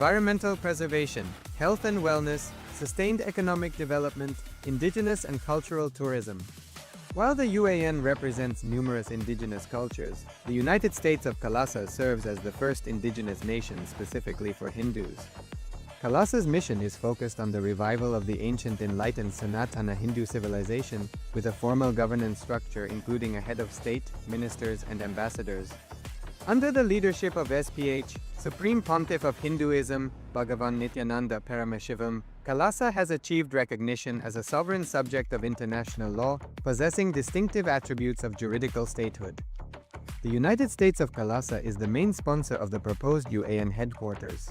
environmental preservation, health and wellness, sustained economic development, indigenous and cultural tourism. While the UAN represents numerous indigenous cultures, the United States of KAILASA serves as the first indigenous nation specifically for Hindus. KAILASA's mission is focused on the revival of the ancient enlightened Sanatana Hindu civilization, with a formal governance structure including a head of state, ministers, and ambassadors. Under the leadership of SPH, Supreme Pontiff of Hinduism, Bhagavan Nithyananda Paramashivoham, KAILASA has achieved recognition as a sovereign subject of international law, possessing distinctive attributes of juridical statehood. The United States of KAILASA is the main sponsor of the proposed UAN headquarters.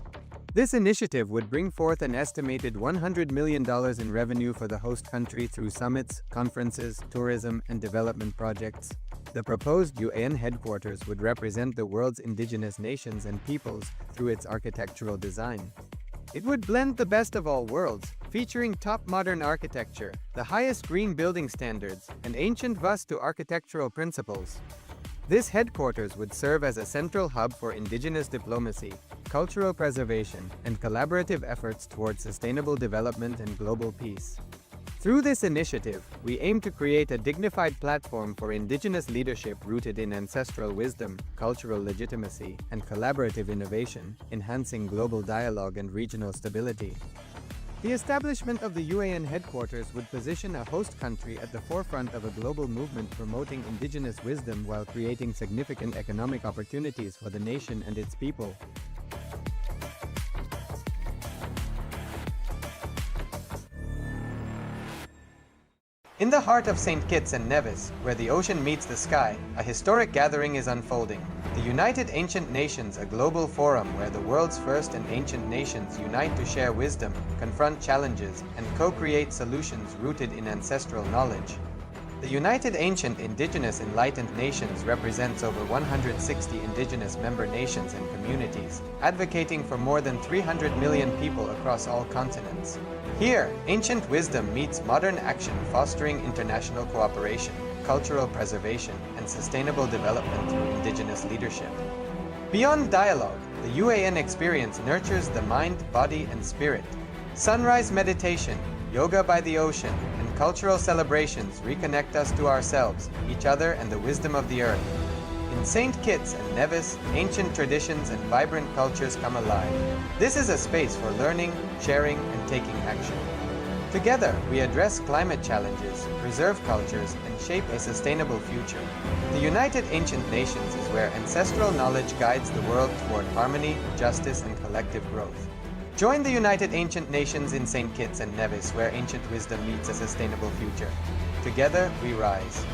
This initiative would bring forth an estimated $100 million in revenue for the host country through summits, conferences, tourism, and development projects. The proposed UAN headquarters would represent the world's indigenous nations and peoples through its architectural design. It would blend the best of all worlds, featuring top modern architecture, the highest green building standards, and ancient Vastu architectural principles. This headquarters would serve as a central hub for indigenous diplomacy, cultural preservation, and collaborative efforts towards sustainable development and global peace. Through this initiative, we aim to create a dignified platform for indigenous leadership rooted in ancestral wisdom, cultural legitimacy, and collaborative innovation, enhancing global dialogue and regional stability. The establishment of the UAN headquarters would position a host country at the forefront of a global movement promoting indigenous wisdom while creating significant economic opportunities for the nation and its people. In the heart of St. Kitts and Nevis, where the ocean meets the sky, a historic gathering is unfolding. The United Ancient Nations, a global forum where the world's first and ancient nations unite to share wisdom, confront challenges, and co-create solutions rooted in ancestral knowledge. The United Ancient Indigenous Enlightened Nations represents over 160 indigenous member nations and communities, advocating for more than 300 million people across all continents. Here, ancient wisdom meets modern action, fostering international cooperation, cultural preservation, and sustainable development through indigenous leadership. Beyond dialogue, the UAN experience nurtures the mind, body, and spirit. Sunrise meditation, yoga by the ocean, and cultural celebrations reconnect us to ourselves, each other, and the wisdom of the earth. In St. Kitts and Nevis, ancient traditions and vibrant cultures come alive. This is a space for learning, sharing, and taking action. Together, we address climate challenges, preserve cultures, and shape a sustainable future. The United Ancient Nations is where ancestral knowledge guides the world toward harmony, justice, and collective growth. Join the United Ancient Nations in St. Kitts and Nevis, where ancient wisdom meets a sustainable future. Together, we rise.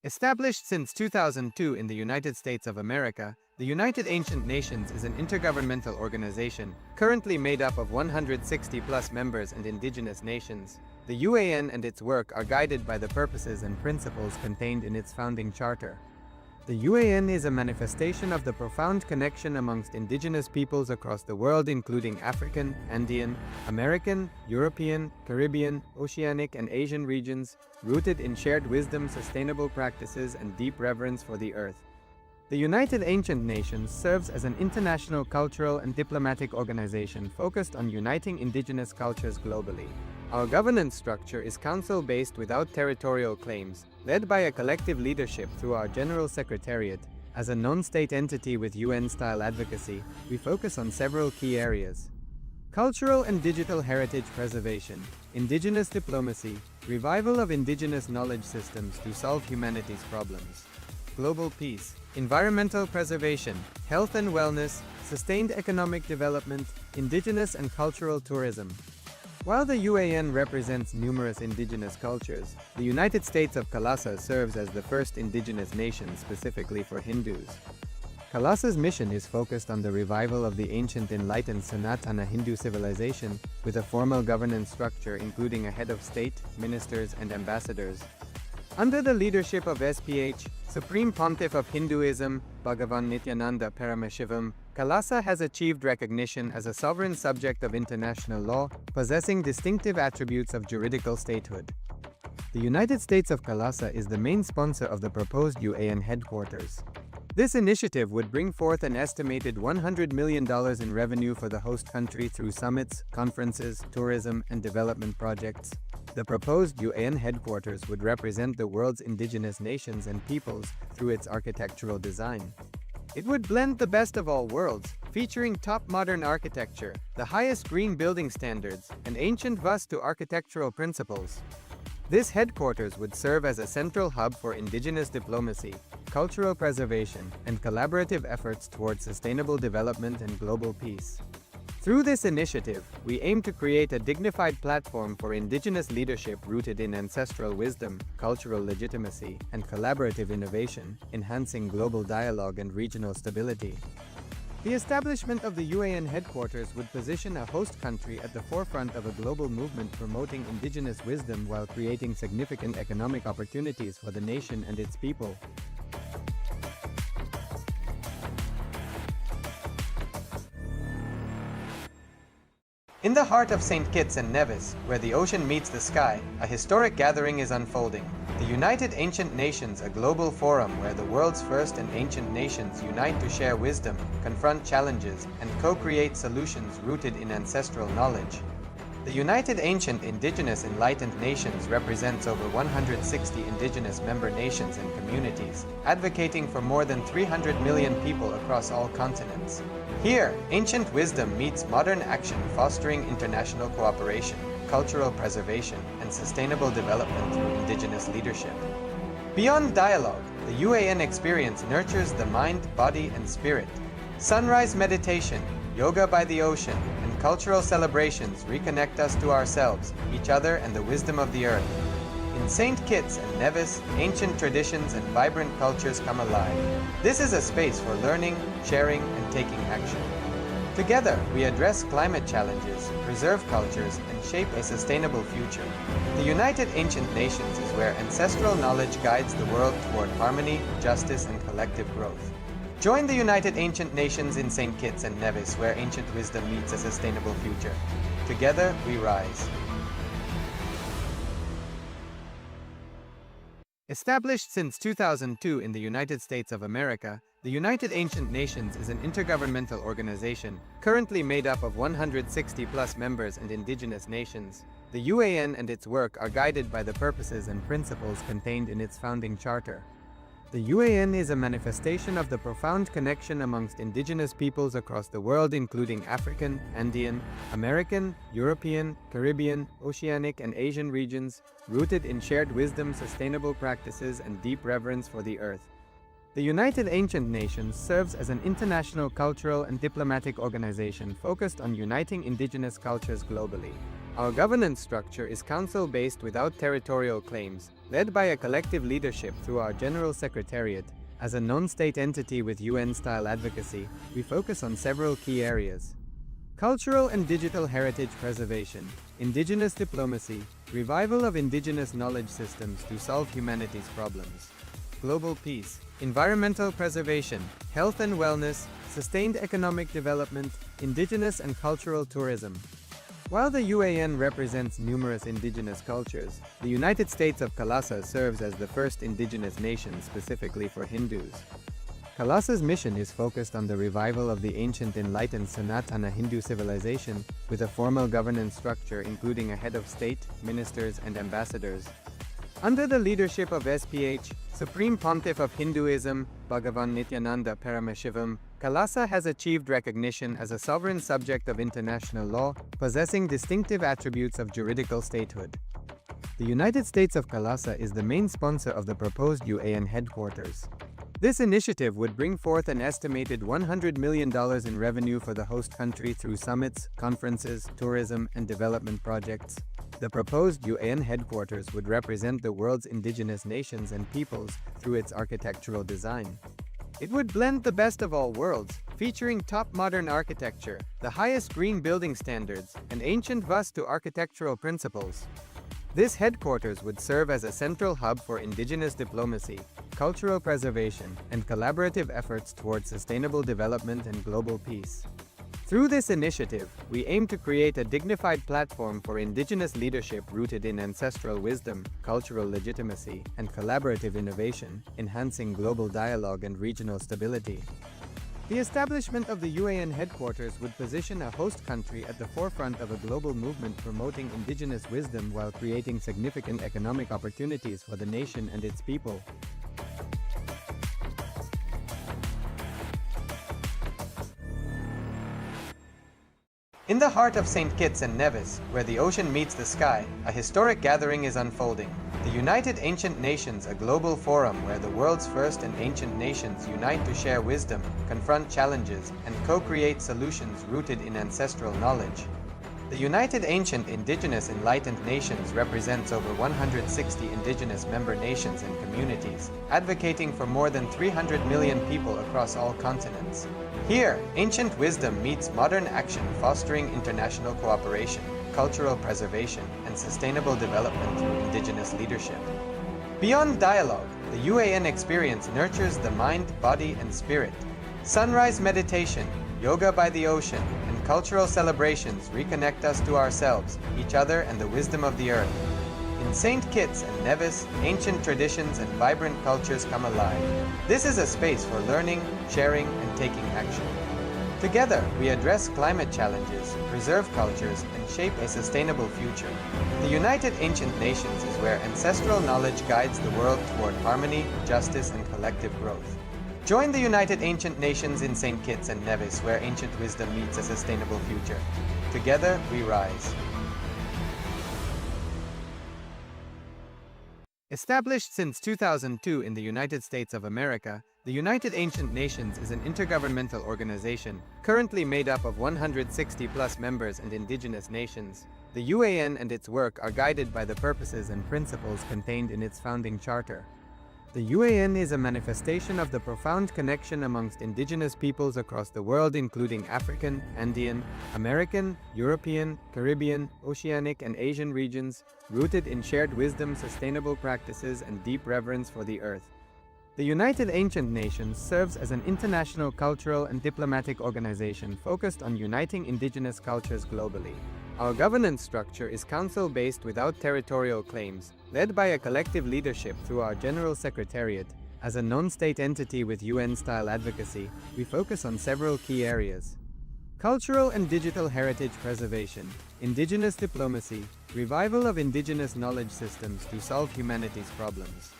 Established since 2002 in the United States of America, the United Ancient Nations is an intergovernmental organization currently made up of 160+ members and indigenous nations. The UAN and its work are guided by the purposes and principles contained in its founding charter. The UAN is a manifestation of the profound connection amongst indigenous peoples across the world, including African, Andean, American, European, Caribbean, Oceanic, and Asian regions, rooted in shared wisdom, sustainable practices, and deep reverence for the earth. The United Ancient Nations serves as an international cultural and diplomatic organization focused on uniting indigenous cultures globally. Our governance structure is council-based without territorial claims, led by a collective leadership through our General Secretariat. As a non-state entity with UN-style advocacy, we focus on several key areas: cultural and digital heritage preservation, indigenous diplomacy, revival of indigenous knowledge systems to solve humanity's problems, global peace, environmental preservation, health and wellness, sustained economic development, indigenous and cultural tourism. While the UAN represents numerous indigenous cultures, the United States of KAILASA serves as the first indigenous nation specifically for Hindus. KAILASA's mission is focused on the revival of the ancient enlightened Sanatana Hindu civilization, with a formal governance structure including a head of state, ministers, and ambassadors. Under the leadership of SPH, Supreme Pontiff of Hinduism, Bhagavan Nithyananda Paramashivoham, KAILASA has achieved recognition as a sovereign subject of international law, possessing distinctive attributes of juridical statehood. The United States of KAILASA is the main sponsor of the proposed UAN headquarters. This initiative would bring forth an estimated $100 million in revenue for the host country through summits, conferences, tourism, and development projects. The proposed UN headquarters would represent the world's indigenous nations and peoples through its architectural design. It would blend the best of all worlds, featuring top modern architecture, the highest green building standards, and ancient Vastu architectural principles. This headquarters would serve as a central hub for indigenous diplomacy, cultural preservation, and collaborative efforts towards sustainable development and global peace. Through this initiative, we aim to create a dignified platform for indigenous leadership rooted in ancestral wisdom, cultural legitimacy, and collaborative innovation, enhancing global dialogue and regional stability. The establishment of the UAN headquarters would position a host country at the forefront of a global movement promoting indigenous wisdom while creating significant economic opportunities for the nation and its people. In the heart of St. Kitts and Nevis, where the ocean meets the sky, a historic gathering is unfolding. The United Ancient Nations, a global forum where the world's first and ancient nations unite to share wisdom, confront challenges, and co-create solutions rooted in ancestral knowledge. The United Ancient Indigenous Enlightened Nations represents over 160 indigenous member nations and communities, advocating for more than 300 million people across all continents. Here, ancient wisdom meets modern action, fostering international cooperation, cultural preservation, and sustainable development through indigenous leadership. Beyond dialogue, the UAN experience nurtures the mind, body, and spirit. Sunrise meditation, yoga by the ocean, and cultural celebrations reconnect us to ourselves, each other, and the wisdom of the earth. In St. Kitts and Nevis, ancient traditions and vibrant cultures come alive. This is a space for learning, sharing, and taking action. Together, we address climate challenges, preserve cultures, and shape a sustainable future. The United Ancient Nations is where ancestral knowledge guides the world toward harmony, justice, and collective growth. Join the United Ancient Nations in St. Kitts and Nevis, where ancient wisdom meets a sustainable future. Together, we rise. Established since 2002 in the United States of America, the United Ancient Nations is an intergovernmental organization, currently made up of 160+ members and indigenous nations. The UAN and its work are guided by the purposes and principles contained in its founding charter. The UAN is a manifestation of the profound connection amongst indigenous peoples across the world, including African, Andean, American, European, Caribbean, Oceanic, and Asian regions, rooted in shared wisdom, sustainable practices, and deep reverence for the earth. The United Ancient Nations serves as an international cultural and diplomatic organization focused on uniting indigenous cultures globally. Our governance structure is council-based without territorial claims, led by a collective leadership through our General Secretariat. As a non-state entity with UN-style advocacy, we focus on several key areas: cultural and digital heritage preservation, indigenous diplomacy, revival of indigenous knowledge systems to solve humanity's problems, global peace, environmental preservation, health and wellness, sustained economic development, indigenous and cultural tourism. While the UAN represents numerous indigenous cultures, the United States of KAILASA serves as the first indigenous nation specifically for Hindus. KAILASA's mission is focused on the revival of the ancient enlightened Sanatana Hindu civilization, with a formal governance structure including a head of state, ministers, and ambassadors. Under the leadership of SPH, Supreme Pontiff of Hinduism, Bhagavan Nithyananda Paramashivoham, KAILASA has achieved recognition as a sovereign subject of international law, possessing distinctive attributes of juridical statehood. The United States of KAILASA is the main sponsor of the proposed UAN headquarters. This initiative would bring forth an estimated $100 million in revenue for the host country through summits, conferences, tourism, and development projects. The proposed UAN headquarters would represent the world's indigenous nations and peoples through its architectural design. It would blend the best of all worlds, featuring top modern architecture, the highest green building standards, and ancient Vastu architectural principles. This headquarters would serve as a central hub for indigenous diplomacy, cultural preservation, and collaborative efforts towards sustainable development and global peace. Through this initiative, we aim to create a dignified platform for indigenous leadership rooted in ancestral wisdom, cultural legitimacy, and collaborative innovation, enhancing global dialogue and regional stability. The establishment of the UAN headquarters would position a host country at the forefront of a global movement promoting indigenous wisdom while creating significant economic opportunities for the nation and its people. In the heart of St. Kitts and Nevis, where the ocean meets the sky, a historic gathering is unfolding. The United Ancient Nations, a global forum where the world's first and ancient nations unite to share wisdom, confront challenges, and co-create solutions rooted in ancestral knowledge. The United Ancient Indigenous Enlightened Nations represents over 160 indigenous member nations and communities, advocating for more than 300 million people across all continents. Here, ancient wisdom meets modern action, fostering international cooperation, cultural preservation, and sustainable development through indigenous leadership. Beyond dialogue, the UAN experience nurtures the mind, body, and spirit. Sunrise meditation, yoga by the ocean, and cultural celebrations reconnect us to ourselves, each other, and the wisdom of the earth. In St. Kitts and Nevis, ancient traditions and vibrant cultures come alive. This is a space for learning, sharing, and taking action. Together, we address climate challenges, preserve cultures, and shape a sustainable future. The United Ancient Nations is where ancestral knowledge guides the world toward harmony, justice, and collective growth. Join the United Ancient Nations in St. Kitts and Nevis, where ancient wisdom meets a sustainable future. Together, we rise. Established since 2002 in the United States of America, the United Ancient Nations is an intergovernmental organization, currently made up of 160+ members and indigenous nations. The UAN and its work are guided by the purposes and principles contained in its founding charter. The UAN is a manifestation of the profound connection amongst indigenous peoples across the world, including African, Andean, American, European, Caribbean, Oceanic, and Asian regions, rooted in shared wisdom, sustainable practices, and deep reverence for the earth. The United Ancient Nations serves as an international cultural and diplomatic organization focused on uniting indigenous cultures globally. Our governance structure is council-based without territorial claims, led by a collective leadership through our General Secretariat. As a non-state entity with UN-style advocacy, we focus on several key areas: cultural and digital heritage preservation, indigenous diplomacy, revival of indigenous knowledge systems to solve humanity's problems,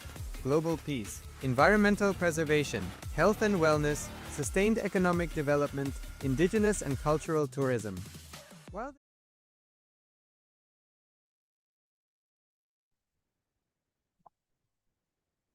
global peace, environmental preservation, health and wellness, sustained economic development, indigenous and cultural tourism. While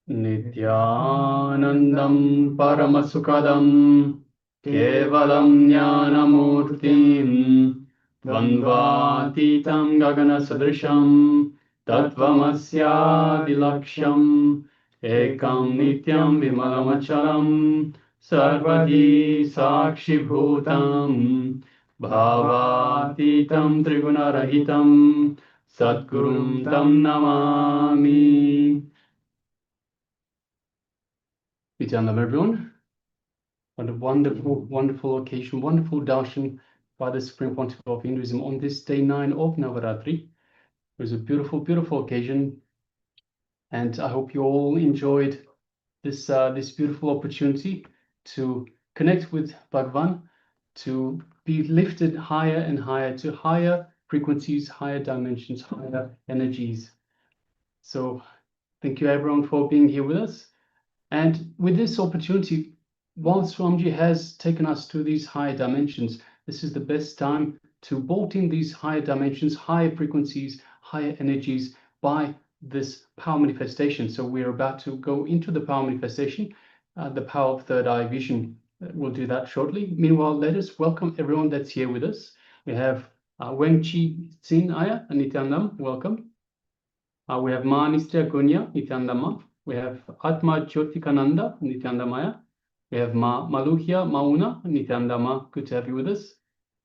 Nithyanandam Paramasukadam Kevalam Jnanamurtim Dvandvatitam Gaganasadrisham Tattvamasyadilaksham Ekam Nityam Vimalamachalam Sarvadi Sakshibhutam Bhavatitam Trigunarahitam Satgurum Tam Namami. Nithyananda, everyone. What a wonderful, wonderful occasion, wonderful darshan by the Supreme Pontiff of Hinduism on this day 9 of Navaratri. It was a beautiful, beautiful occasion, and I hope you all enjoyed this beautiful opportunity to connect with Bhagavan, to be lifted higher and higher to higher frequencies, higher dimensions, higher energies. So thank you everyone for being here with us. And with this opportunity, while Swamiji has taken us to these higher dimensions, this is the best time to bolt in these higher dimensions, higher frequencies, higher energies by this power manifestation. So we're about to go into the power manifestation, the power of third eye vision. We'll do that shortly. Meanwhile, let us welcome everyone that's here with us. We have Wengchi Sin Aya and Nithyananda, welcome. We have Ma Nistya Gunya, Nithyananda. We have Atma Jyotikananda, Nithyananda Maya. We have Ma Maluhya Mauna, Nithyananda Ma, good to have you with us.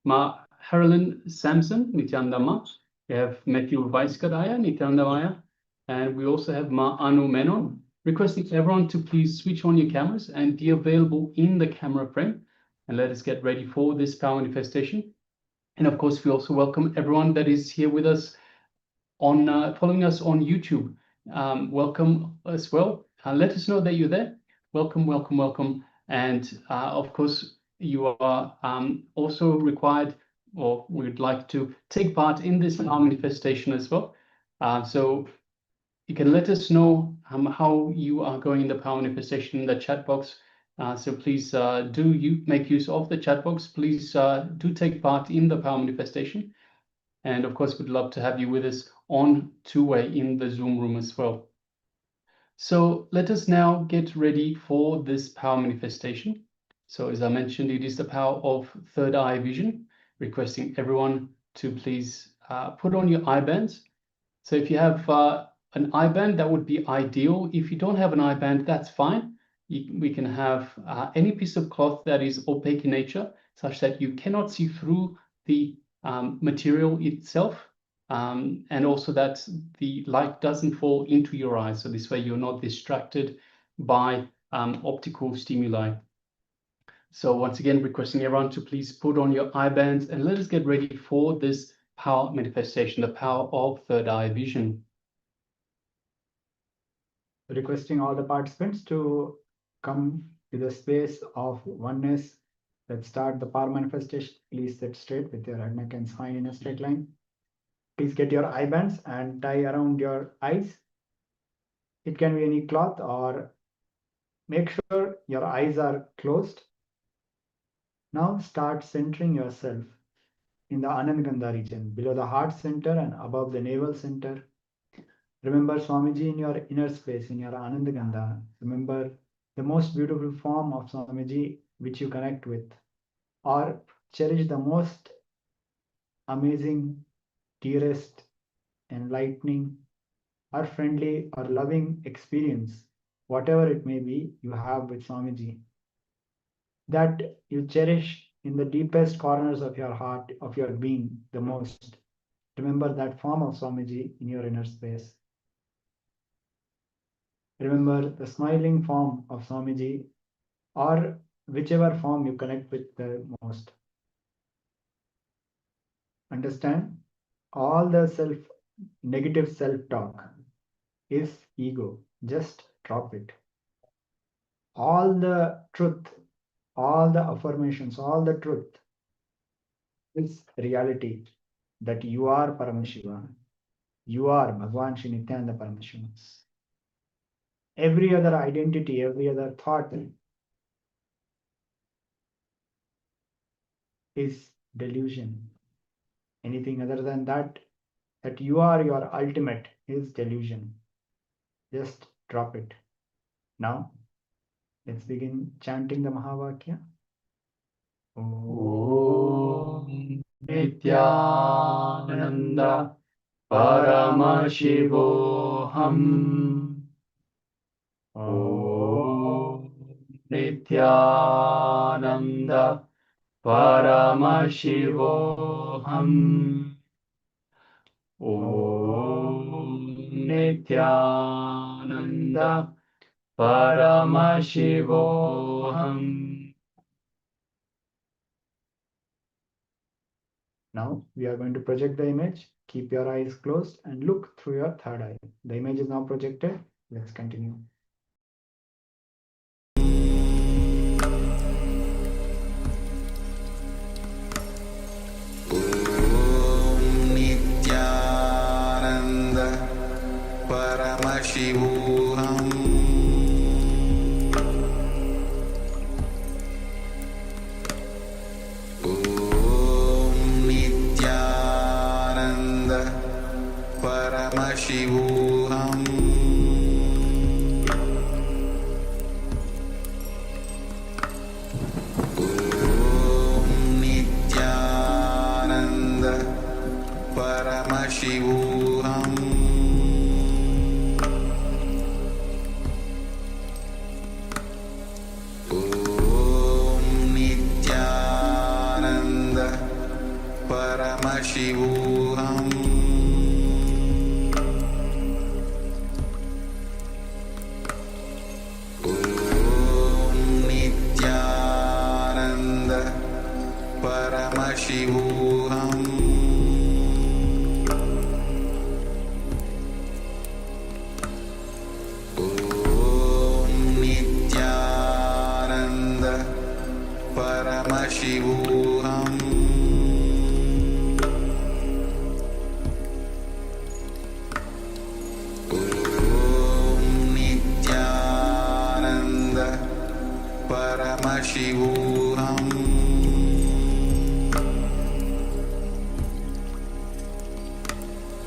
Ma Harlan Samson, Nithyananda Ma. We have Matthew Vaiskadaya, Nithyananda Maya. And we also have Ma Anu Menon, requesting everyone to please switch on your cameras and be available in the camera frame. and let us get ready for this power manifestation. And of course, we also welcome everyone that is here with us on following us on YouTube. Welcome as well. Let us know that you're there. Welcome, welcome, welcome. And of course, you are also required, or we'd like to take part in this power manifestation as well. So you can let us know how you are going in the power manifestation in the chat box. So please do you make use of the chat box. Please do take part in the power manifestation. And of course, we'd love to have you with us on two-way in the Zoom room as well. So let us now get ready for this power manifestation. So as I mentioned, it is the power of third eye vision, requesting everyone to please put on your eye bands. So if you have an eye band, that would be ideal. If you don't have an eye band, that's fine. We can have any piece of cloth that is opaque in nature, such that you cannot see through the material itself, and also that the light doesn't fall into your eyes. So this way you're not distracted by optical stimuli. So once again, requesting everyone to please put on your eye bands and let us get ready for this power manifestation, the power of third eye vision. Requesting all the participants to come to the space of oneness. Let's start the power manifestation. Please sit straight with your head, neck, and spine in a straight line. Please get your eye bands and tie around your eyes. It can be any cloth, or make sure your eyes are closed. Now start centering yourself in the Anandagandha region, below the heart center and above the navel center. Remember Swamiji in your inner space, in your Anandagandha. Remember the most beautiful form of Swamiji which you connect with, or cherish the most amazing, dearest, enlightening, or friendly or loving experience, whatever it may be, you have with Swamiji, that you cherish in the deepest corners of your heart, of your being the most. Remember that form of Swamiji in your inner space. Remember the smiling form of Swamiji, or whichever form you connect with the most. Understand, all the negative self-talk is ego. Just drop it. All the truth, all the affirmations, all the truth is reality, that you are Paramashiva. You are Bhagwan Shri Nithyananda Paramashiva. Every other identity, every other thought is delusion. Anything other than that you are your ultimate, is delusion. Just drop it. Now, let's begin chanting the Mahavakya. Om Nithyananda Paramashivoham. Om Nithyananda Paramashivoham. Om Nithyananda Paramashivoham. Now we are going to project the image. Keep your eyes closed and look through your third eye. The image is now projected. Let's continue. Nithyananda Paramashivoham. Om Nithyananda Paramashivoham. Om Nithyananda Paramashivoham. Om Nithyananda Paramashivoham. Om Nithyananda Paramashivoham Om Nithyananda Paramashivoham Om Nithyananda Paramashivoham Paramashivoham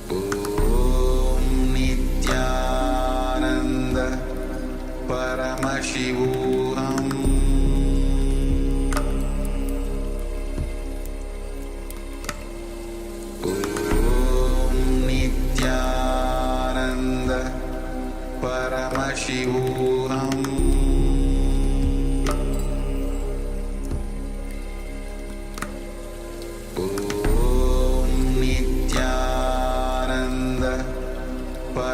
Om Nithyananda Paramashivoham Om Nithyananda Paramashivoham Paramashivoham Om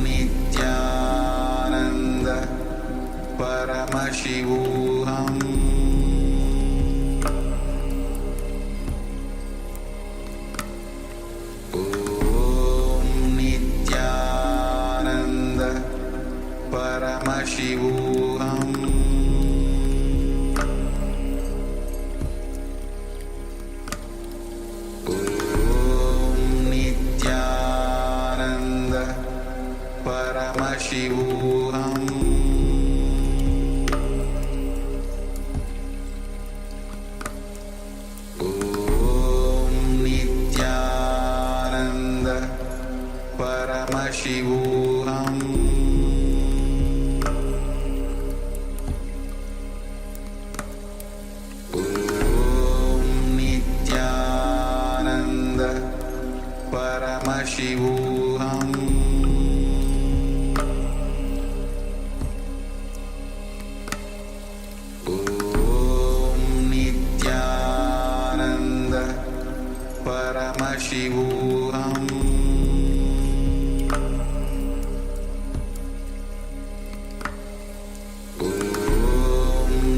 Nithyananda Paramashivoham Om Nithyananda Paramashivoham Paramashivoham Om Nithyananda Paramashivoham Om Nithyananda Paramashivoham Paramashivoham Om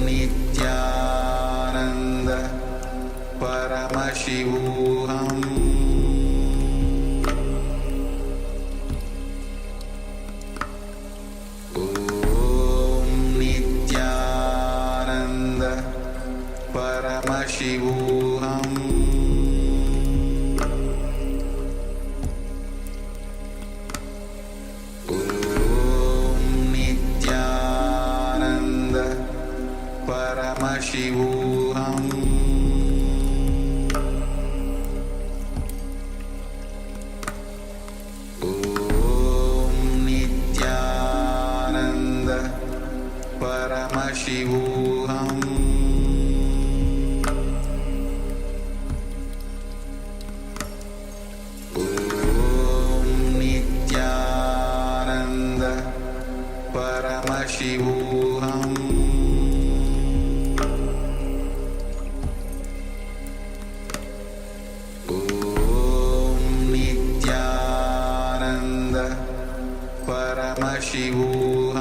Nithyananda Paramashivoham Om Nithyananda Paramashivoham Paramashivoham Om Nithyananda Paramashivoham Om Nithyananda Paramashivoham Paramashivoham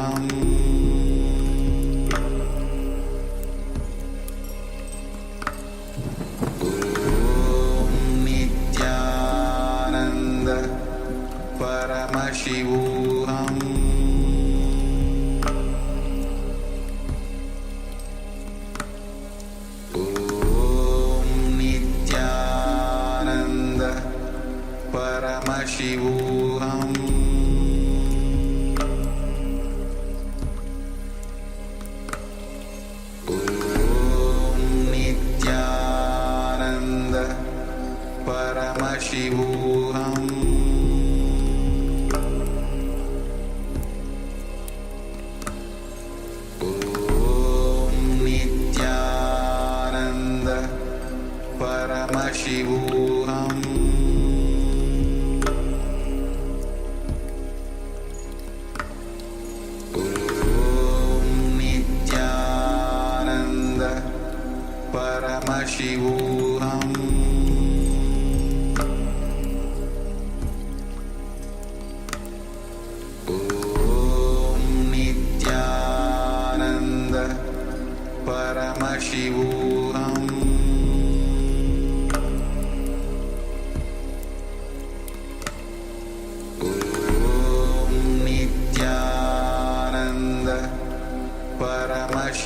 Om Nithyananda Paramashivoham Om Nithyananda Paramashivoham Paramashivoham Om Nithyananda Paramashivoham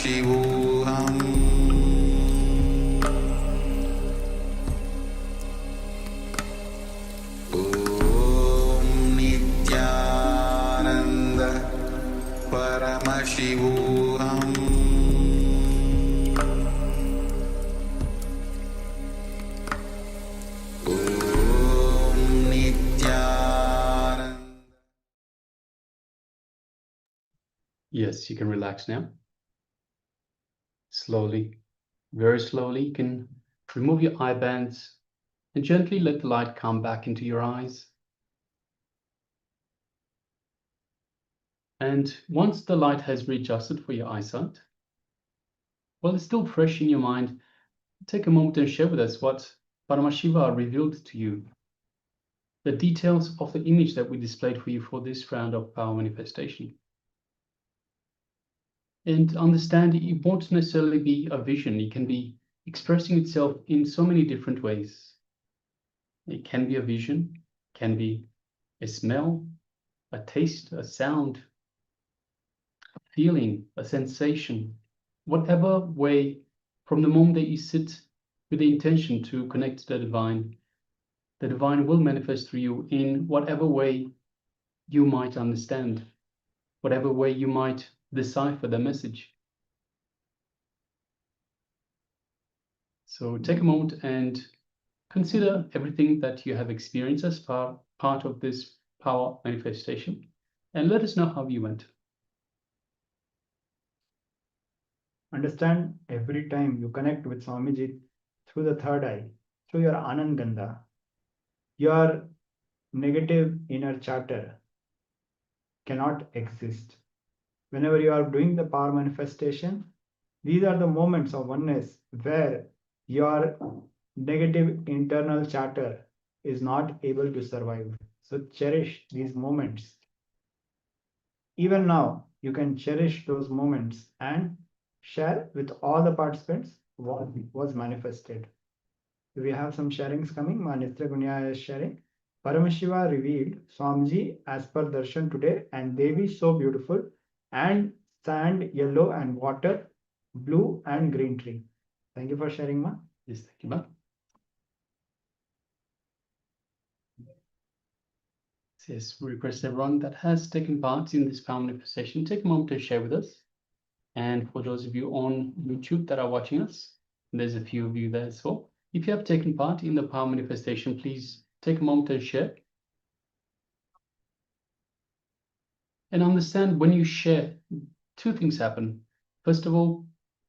Paramashivoham Om Nithyananda Paramashivoham Om Nithyananda. Yes, you can relax now. Slowly, very slowly, you can remove your eye bands and gently let the light come back into your eyes. And once the light has readjusted for your eyesight, while it's still fresh in your mind, take a moment and share with us what Paramashiva revealed to you, the details of the image that we displayed for you for this round of power manifestation. And understand it won't necessarily be a vision. It can be expressing itself in so many different ways. It can be a vision, can be a smell, a taste, a sound, a feeling, a sensation, whatever way, from the moment that you sit with the intention to connect to the divine will manifest through you in whatever way you might understand, whatever way you might decipher the message. So take a moment and consider everything that you have experienced as part of this power manifestation, and let us know how you went. Understand, every time you connect with Swamiji through the third eye, through your Anandgandha, your negative inner chatter cannot exist. Whenever you are doing the power manifestation, these are the moments of oneness where your negative internal chatter is not able to survive. So cherish these moments. Even now, you can cherish those moments and share with all the participants what was manifested. We have some sharings coming. Manitra Gunya is sharing. Paramashiva revealed Swamiji as per darshan today, and Devi so beautiful, and sand yellow and water blue and green tree. Thank you for sharing, Ma. Yes, thank you, Ma. Yes, we request everyone that has taken part in this power manifestation, take a moment to share with us. And for those of you on YouTube that are watching us, there's a few of you there as well. If you have taken part in the power manifestation, please take a moment and share. And understand, when you share, two things happen. First of all,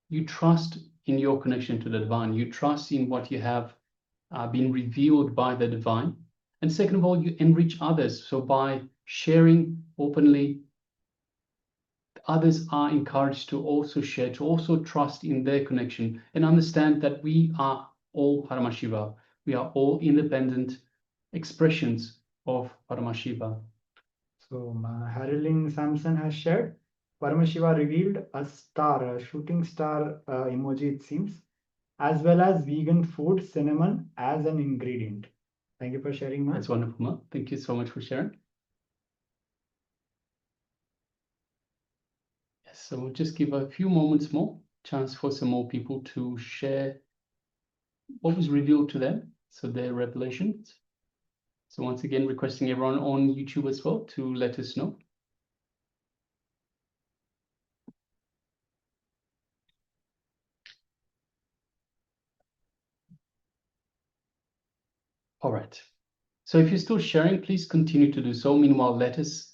you trust in your connection to the divine. You trust in what you have been revealed by the divine. And second of all, you enrich others. So by sharing openly, others are encouraged to also share, to also trust in their connection, and understand that we are all Paramashiva. We are all independent expressions of Paramashiva. So Harilyn Sampson has shared, Paramashiva revealed a star, a shooting star emoji it seems, as well as vegan food cinnamon as an ingredient. Thank you for sharing, Ma. That's wonderful, Ma. Thank you so much for sharing. Yes, so we'll just give a few moments more, chance for some more people to share what was revealed to them, so their revelations. So once again, requesting everyone on YouTube as well to let us know. All right. So if you're still sharing, please continue to do so. Meanwhile, let us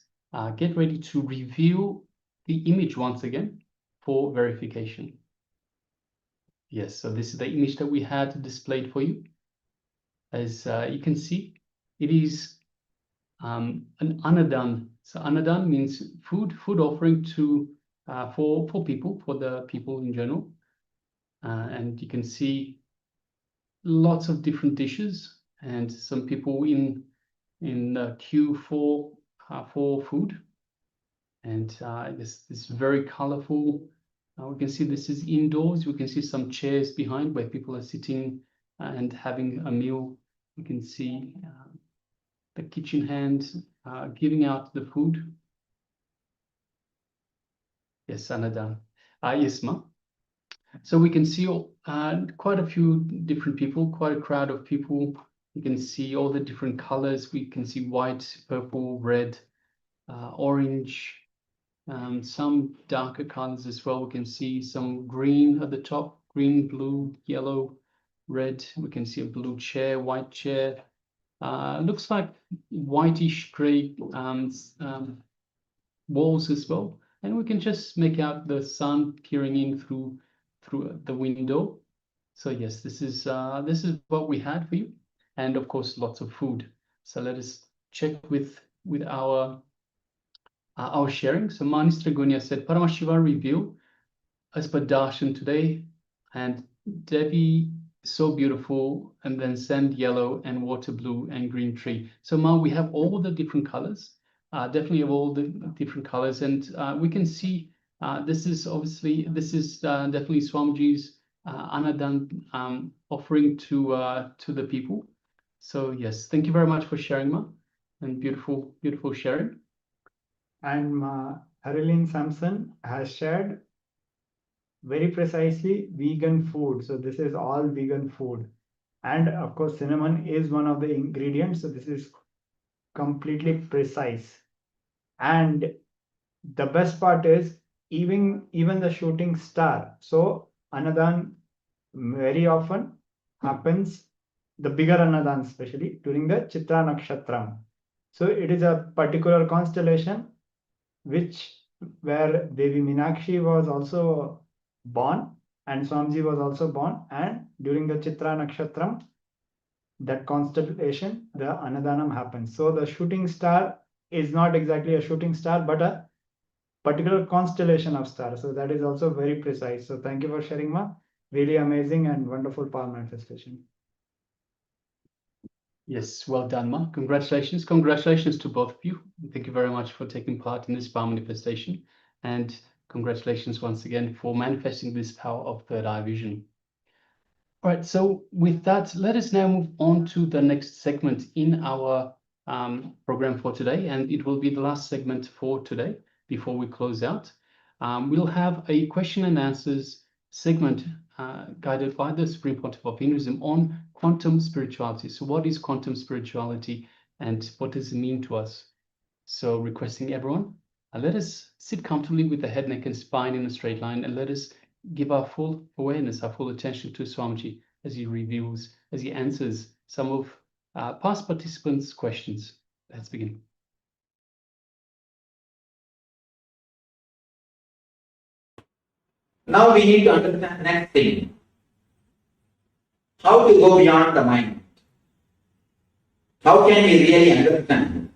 get ready to review the image once again for verification. Yes, so this is the image that we had displayed for you. As you can see, it is an anadan. So anadan means food offering to for people, for the people in general. And you can see lots of different dishes and some people in the queue for food. And this very colorful. We can see this is indoors. We can see some chairs behind where people are sitting and having a meal. You can see the kitchen hand giving out the food. Yes, Anadan. Yes, Ma. So we can see quite a few different people, quite a crowd of people. You can see all the different colors. We can see white, purple, red, orange, some darker colors as well. We can see some green at the top, green, blue, yellow, red. We can see a blue chair, white chair. Looks like whitish gray walls as well. And we can just make out the sun peering in through the window. So yes, this is what we had for you, and of course lots of food. So let us check with our sharing. So Manis Tragunya said Paramashiva review as per darshan today, and Devi so beautiful, and then sand yellow and water blue and green tree. So Ma, we have all the different colors. Definitely have all the different colors, and we can see this is definitely Swamiji's Anadan offering to the people. So yes, thank you very much for sharing, Ma, and beautiful sharing. And Harilyn Sampson has shared very precisely vegan food. So this is all vegan food, and of course cinnamon is one of the ingredients. So this is completely precise. And the best part is even the shooting star. So Anadan very often happens, the bigger Anadan especially during the Chitra Nakshatram. So it is a particular constellation where Devi Meenakshi was also born and Swamiji was also born, and during the Chitra Nakshatram, that constellation, the Anadanam happens. So the shooting star is not exactly a shooting star, but a particular constellation of stars. So that is also very precise. So thank you for sharing, Ma. Really amazing and wonderful power manifestation. Yes, well done, Ma. Congratulations. Congratulations to both of you. Thank you very much for taking part in this power manifestation. And congratulations once again for manifesting this power of third eye vision. All right, so with that, let us now move on to the next segment in our program for today. And it will be the last segment for today before we close out. We'll have a question and answers segment guided by the Supreme Pontiff of Hinduism on quantum spirituality. So what is quantum spirituality and what does it mean to us? So requesting everyone, let us sit comfortably with the head, neck and spine in a straight line, and let us give our full awareness, our full attention to Swamiji as he answers some of past participants' questions. Let's begin. Now we need to understand the next thing. How to go beyond the mind? How can we really understand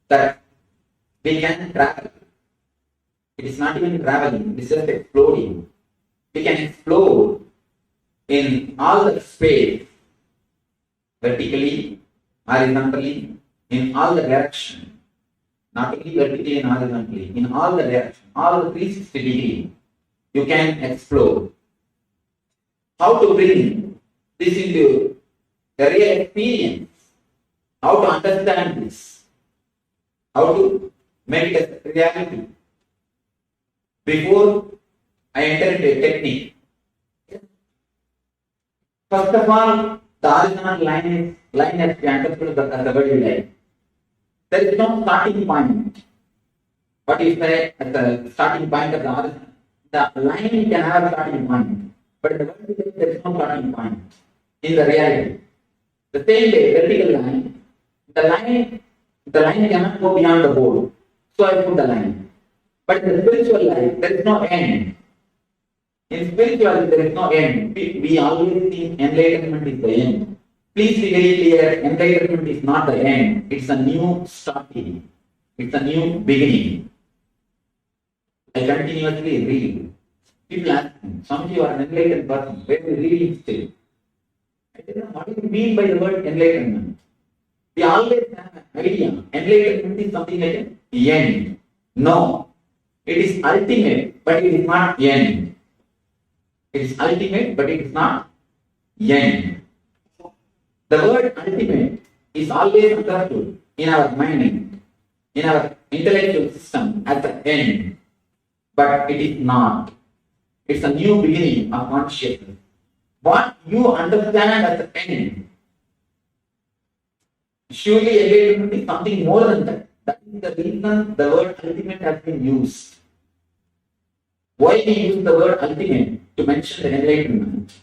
that we can travel? It is not even traveling, it is just exploring. We can explore in all the space, vertically, horizontally, in all the directions. Not only vertically and horizontally, in all the directions, all the 360 degrees, you can explore. How to bring this into a real experience? How to understand this? How to make it a reality? Before I enter into a technique, first of all, the horizontal line has to be understood as the vertical line. There is no starting point. What is there at the starting point of the horizontal? The line can have a starting point, but the vertical there is no starting point in the reality. The same way, vertical line, the line cannot go beyond the board. So I put the line. But in the spiritual life, there is no end. In spirituality, there is no end. We always think enlightenment is the end. Please be very clear, enlightenment is not the end. It's a new starting. It's a new beginning. I continuously read. People ask me, some of you are an enlightened person, where are you reading still? I tell them, what do you mean by the word enlightenment? We always have an idea. Enlightenment is something like an end. No. It is ultimate, but it is not end. It is ultimate, but it is not end. The word ultimate is always understood in our mind, in our intellectual system as the end. but it is not. It's a new beginning of consciousness. What you understand as the end, surely enlightenment is something more than that. That is the reason the word ultimate has been used. Why we use the word ultimate to mention the enlightenment?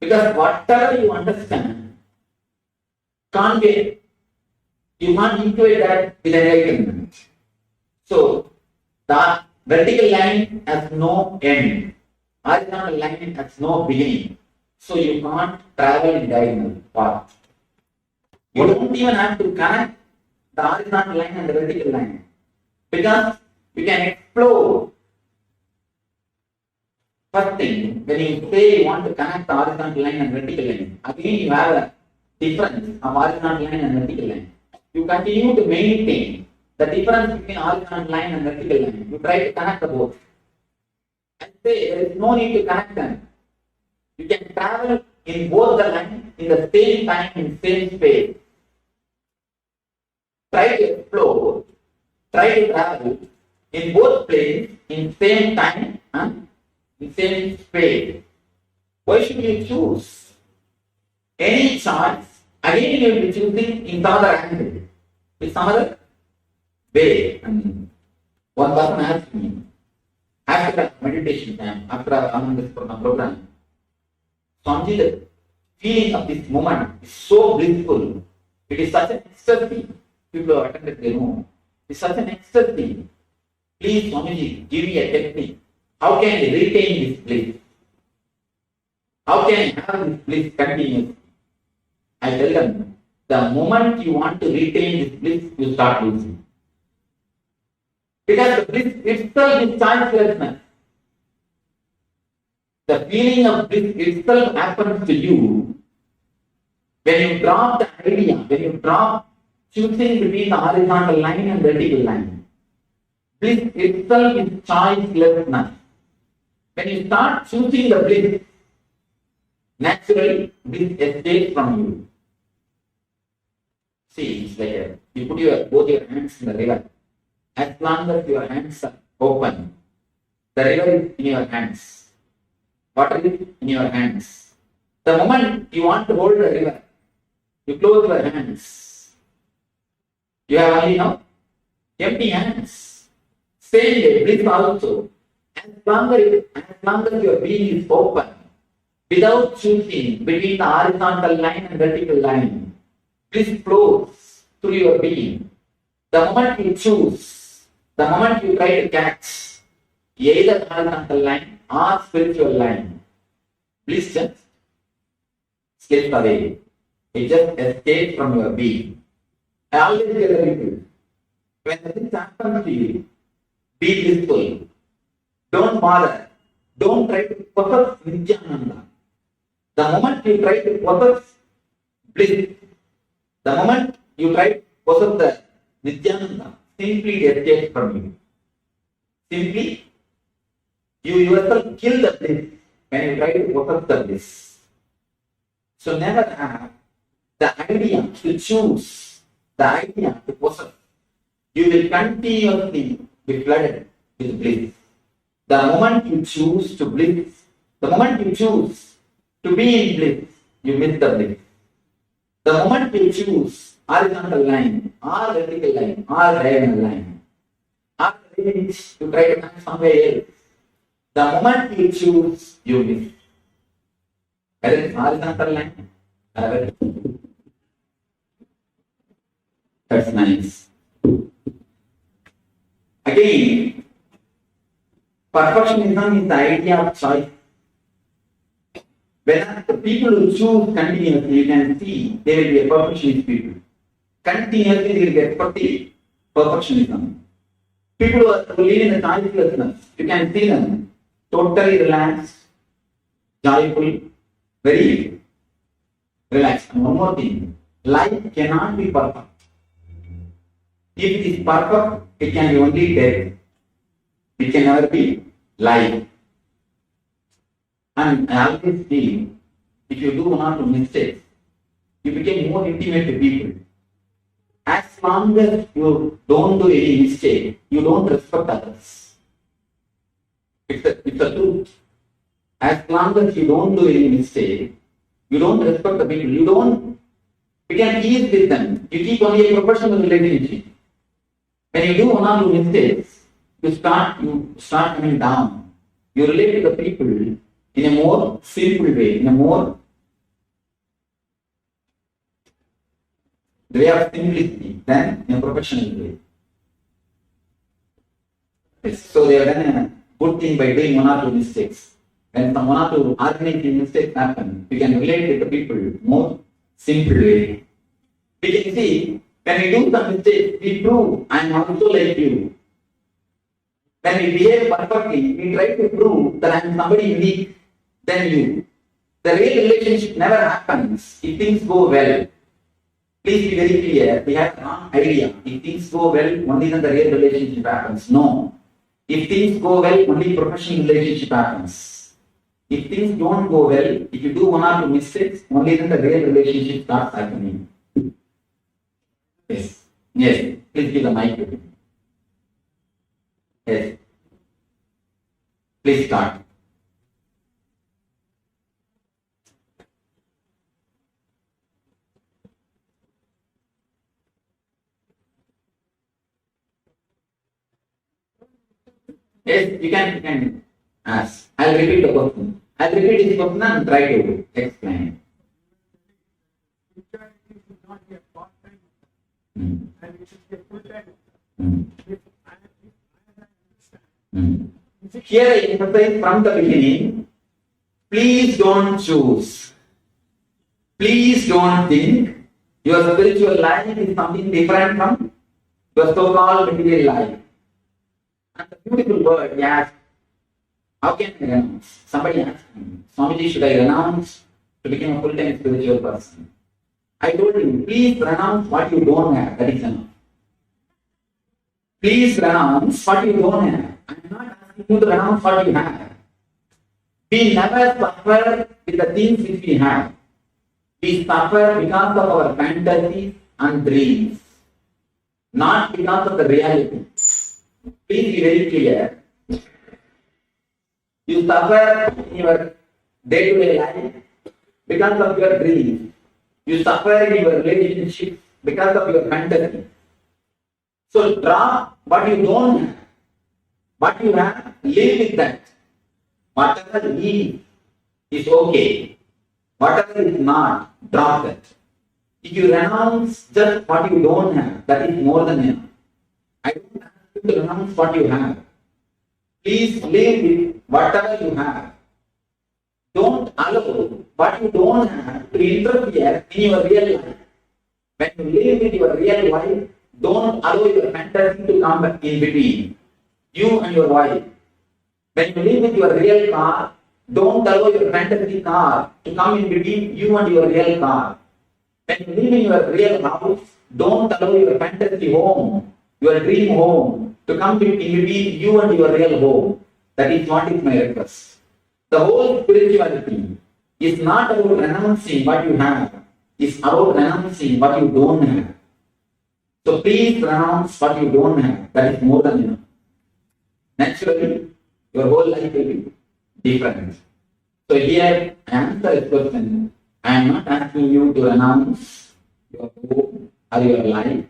Because whatever you understand can't be, you can't equate that with enlightenment. So, the vertical line has no end. Horizontal line has no beginning. So, you can't travel in diagonal path. You don't even have to connect the horizontal line and the vertical line. Because you can explore. First thing, when you say you want to connect the horizontal line and vertical line, again you have a difference of horizontal line and vertical line. You continue to maintain the difference between horizontal line and vertical line. You try to connect the both. And say there is no need to connect them. You can travel in both the lines in the same time, in same space. Try to explore, try to travel in both places in same time and in same space. Why should you choose? Any choice, again you will be choosing in some other angle, with some other way. One person asked me, after a meditation time, after a program, Swamiji, the feeling of this moment is so blissful. It is such an ecstasy. People who attended, they know. It's such an ecstasy. Please, Swamiji, give me a technique. How can I retain this bliss? How can I have this bliss continuously? I tell them, the moment you want to retain this bliss, you start losing. Because the bliss itself is choicelessness. The feeling of bliss itself happens to you when you drop the idea, when you drop choosing between the horizontal line and vertical line. Bliss itself is choicelessness. When you start choosing the bliss, naturally bliss escapes from you. See, it's like you put both your hands in the river. As long as your hands are open, the river is in your hands. Water is in your hands. The moment you want to hold the river, you close your hands. You have only now empty hands. Same way, bliss also. As long as your being is open, without choosing between the horizontal line and vertical line, bliss flows through your being. The moment you choose, the moment you try to catch either horizontal line or spiritual line, bliss just slips away. It just escapes from your being. I always tell people, when this happens to you, be blissful. Don't bother. Don't try to possess Nithyananda. The moment you try to possess bliss, the moment you try to possess the Nithyananda, simply it escapes from you. Simply, you yourself kill the bliss when you try to possess the bliss. So never have the idea to choose, the idea to possess. You will continuously be flooded with bliss. The moment you choose to bliss, the moment you choose to be in bliss, you miss the bliss. The moment you choose horizontal line, or vertical line, or diagonal line, or range, you try to find somewhere else. The moment you choose, you miss. Whether it's horizontal line, or vertical. That's nice. Again, perfectionism is the idea of choice. When the people who choose continuously, you can see they will be a perfectionist people. Continuously they will get perfectionism. People who live in the choicelessness, you can see them totally relaxed, joyful, very relaxed. And one more thing, life cannot be perfect. If it is perfect, it can be only death. It can never be life. And I always feel, if you do one or two mistakes, you become more intimate with people. As long as you don't do any mistake, you don't respect others. It's a truth. As long as you don't do any mistake, you don't respect the people, you can ease with them. You keep only a professional relationship. When you do one or two mistakes, you start coming down. You relate to the people in a more simple way, in a more the way of simplicity than in a professional way. Yes. So they have done a good thing by doing one or two mistakes. When one or two organic mistakes happen, you can relate with the people more simply. We can see, when we do some mistakes, we prove I am also like you. When we behave perfectly, we try to prove that I am somebody unique than you. The real relationship never happens if things go well. Please be very clear, we have a wrong idea. If things go well, only then the real relationship happens. No. If things go well, only professional relationship happens. If things don't go well, if you do one or two mistakes, only then the real relationship starts happening. Yes. Yes. Please give the mic to him. Yes. Please start. Yes, you can ask. I'll repeat the question. I'll repeat this question and try to explain. Here I emphasize from the beginning, please don't choose. Please don't think your spiritual life is something different from your so-called material life. And the beautiful word, yes, how can I renounce? Somebody asked me, Swamiji, should I renounce to become a full-time spiritual person? I told him, please renounce what you don't have, that is enough. Please renounce what you don't have. I am not asking you to renounce what you have. We never suffer with the things which we have. We suffer because of our fantasies and dreams, not because of the reality. Please be very clear. You suffer in your day-to-day life because of your dreams. You suffer in your relationship because of your fantasy. So drop what you don't have. What you have, live with that. Whatever is okay. Whatever is not, drop that. If you renounce just what you don't have, that is more than enough. I don't ask you to renounce what you have. Please live with whatever you have. Don't allow what you don't have to interfere in your real life. When you live with your real life, don't allow your fantasy to come in between you and your wife. When you live with your real car, don't allow your fantasy car to come in between you and your real car. When you live in your real house, don't allow your fantasy home, your dream home, to come in between you and your real home. That is what is my request. The whole spirituality is not about renouncing what you have, it's about renouncing what you don't have. So please renounce what you don't have. That is more than enough. Naturally, your whole life will be different. So here, I answer this question. I am not asking you to renounce your home or your life.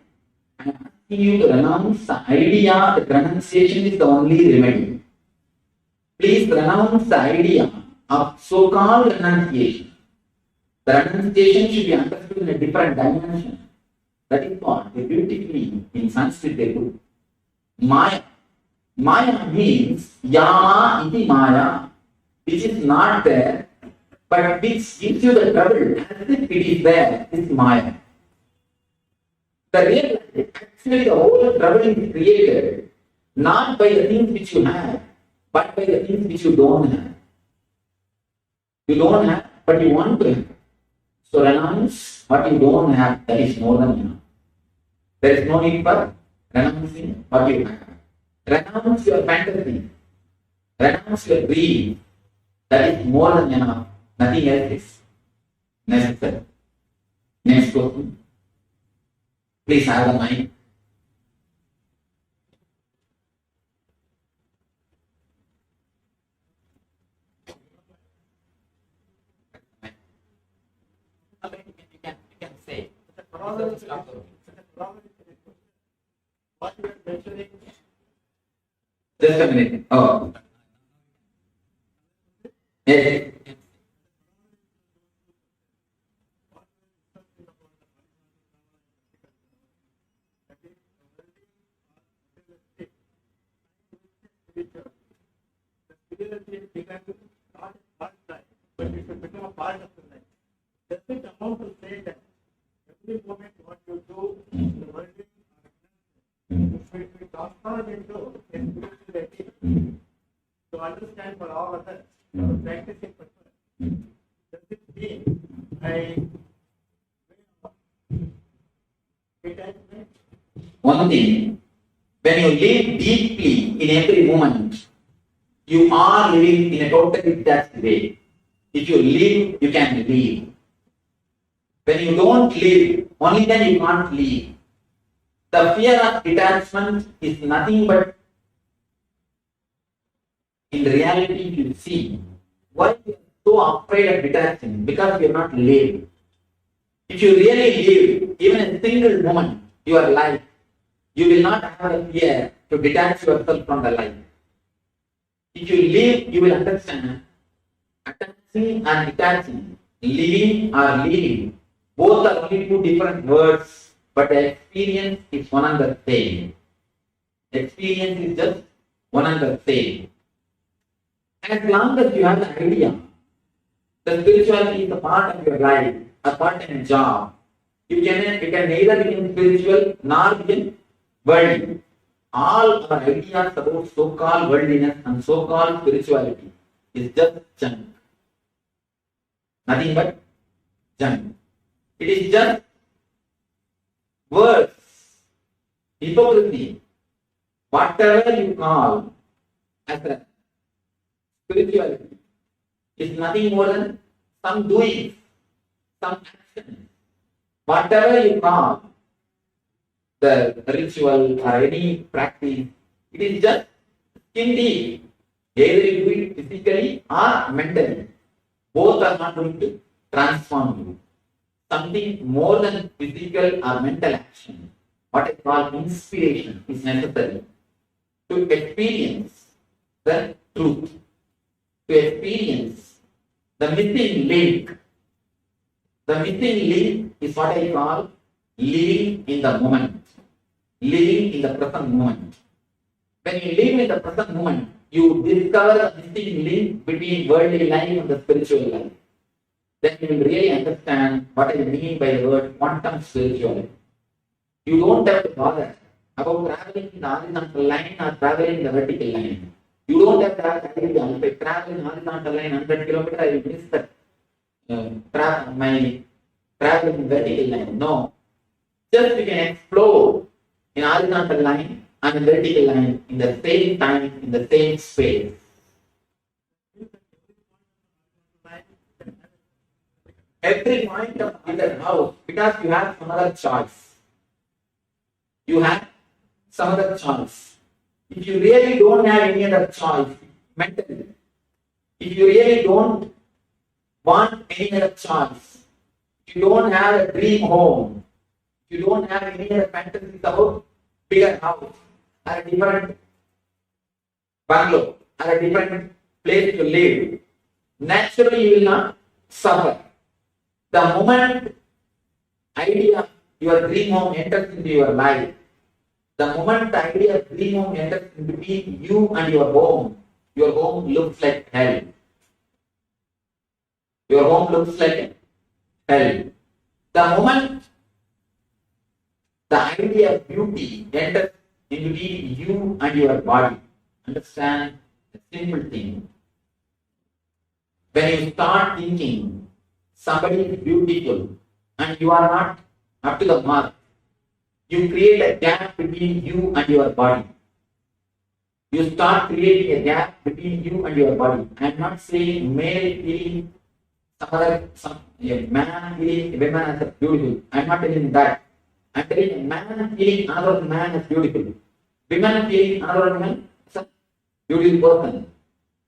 I am asking you to renounce the idea that renunciation is the only remedy. Please renounce the idea of so-called renunciation. The renunciation should be understood in a different dimension. That is what they beautifully in Sanskrit they do. Maya. Maya means Yama iti Maya, which is not there, but which gives you the trouble as if it is there, is Maya. The real life, actually the whole trouble is created not by the things which you have, but by the things which you don't have. You don't have, but you want to have. So renounce what you don't have, that is more than enough. There is no need for renouncing what you have. Renounce your fantasy. Renounce your dream. That is more than enough. Nothing else is necessary. Next question. Please have the mic. Just a minute. Oh. Yes. One thing, when you live deeply in every moment, you are living in a totally detached way. If you live, you can live. When you don't live, only then you can't live. The fear of detachment is nothing but, in reality, if you see, why you are so afraid of detaching? Because you are not lived. If you really live, even a single moment, your life, you will not have a fear to detach yourself from the life. If you live, you will understand attaching and detaching, living or leaving. Both are only two different words, but the experience is one and the same. Experience is just one and the same. As long as you have the idea, the spirituality is a part of your life, a part-time job. You can neither become spiritual nor become worldly. All our ideas about so-called worldliness and so-called spirituality is just junk. Nothing but junk. It is just words, hypocrisy. Whatever you call as a spirituality is nothing more than some doing, some action. Whatever you call the ritual or any practice, it is just skin deep. Either you do it physically or mentally. Both are not going to transform you. Something more than physical or mental action, what I call inspiration, is necessary to experience the truth, to experience the missing link. The missing link is what I call living in the moment, living in the present moment. When you live in the present moment, you discover the missing link between worldly life and the spiritual life. Then you will really understand what I mean by the word quantum spirituality. You don't have to bother about traveling in the horizontal line or traveling in the vertical line. You don't have that idea. If I travel in horizontal line 100 kilometers, I will miss that my travel in vertical line. No. Just you can explore in horizontal line and in vertical line in the same time, in the same space. Every point of either house, because you have some other choice. You have some other choice. If you really don't have any other choice mentally, if you really don't want any other choice, if you don't have a dream home, if you don't have any other fantasies about bigger house, or a different bungalow, or a different place to live, naturally you will not suffer. The moment idea your dream home enters into your life, the moment the idea of dream home enters in between you and your home looks like hell. Your home looks like hell. The moment the idea of beauty enters in between you and your body, understand a simple thing. When you start thinking somebody is beautiful and you are not up to the mark, you create a gap between you and your body. You start creating a gap between you and your body. I am not saying male feeling a man feeling a woman as beautiful. I am not telling that. I am telling a man feeling another man as beautiful. Women feeling another woman as a beautiful person.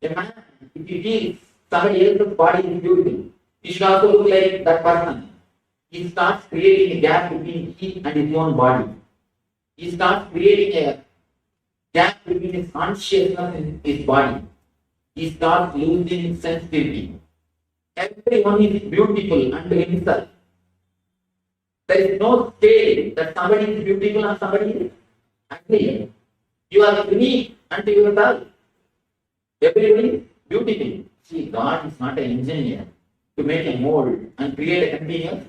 A man, if he feels somebody else's body is beautiful, he should also look like that person. he starts creating a gap between he and his own body. He starts creating a gap between his consciousness and his body. He starts losing sensitivity. Everyone is beautiful unto himself. There is no scale that somebody is beautiful and somebody is ugly. You are unique unto yourself. Everybody is beautiful. See, God is not an engineer to make a mold and create a continuous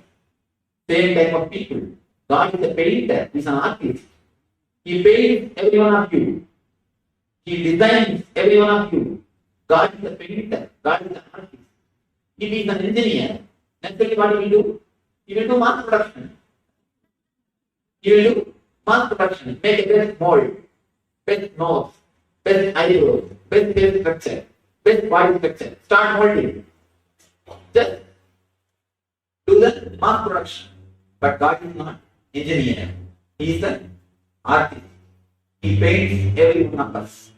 same type of people. God is a painter, He is an artist. He paints every one of you. He designs every one of you. God is a painter, God is an artist. If He is an engineer, naturally what He will do? He will do mass production. He will do mass production, make a best mold, best nose, best eyebrows, best face structure, best body structure. Start molding. Just do the mass production. But God is not engineer. He is an artist. He paints every one of us.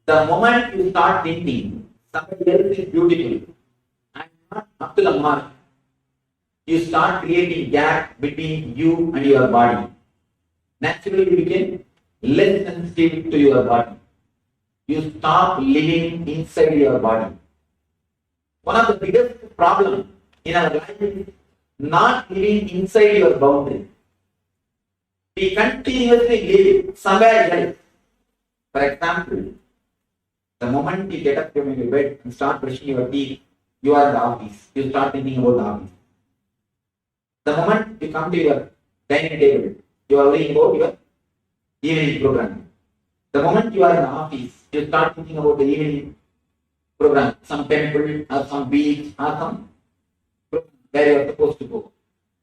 The moment you start thinking somebody else is beautiful and not up to the mark, you start creating gap between you and your body. Naturally, you become less sensitive to your body. You stop living inside your body. One of the biggest problems in our life is not living inside your boundary. We continuously live somewhere else. For example, the moment you get up from your bed and start brushing your teeth, you are in the office. You start thinking about the office. The moment you come to your dining table, you are worrying about your evening program. The moment you are in the office, you start thinking about the evening program, some temple or some beach or some program where you are supposed to go.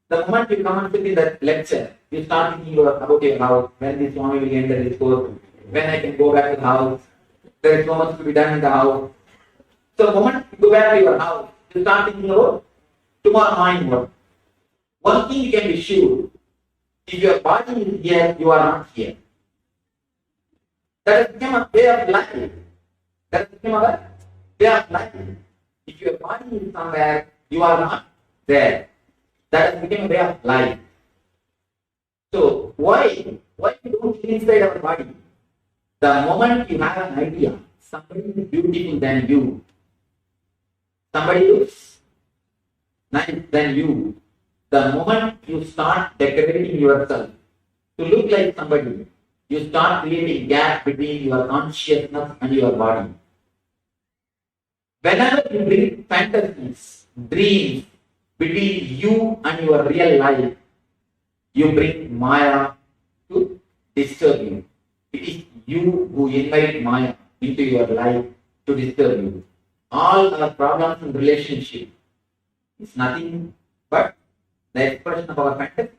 The moment you come and sit in that lecture, you start thinking about your house, when this Swami will enter this course, when I can go back to the house. There is so much to be done in the house. So the moment you go back to your house, you start thinking about tomorrow morning work. One thing you can be sure, if your body is here, you are not here. That has become a way of life. That has become a way of life. If your body is somewhere, you are not there. That has become a way of life. So why we don't live inside our body? The moment you have an idea, somebody is beautiful than you, somebody is nice than you, the moment you start decorating yourself to look like somebody, you start creating gap between your consciousness and your body. Whenever you bring fantasies, dreams between you and your real life, you bring Maya to disturb you. It is you who invite Maya into your life to disturb you. All our problems in relationship is nothing but the expression of our fantasy.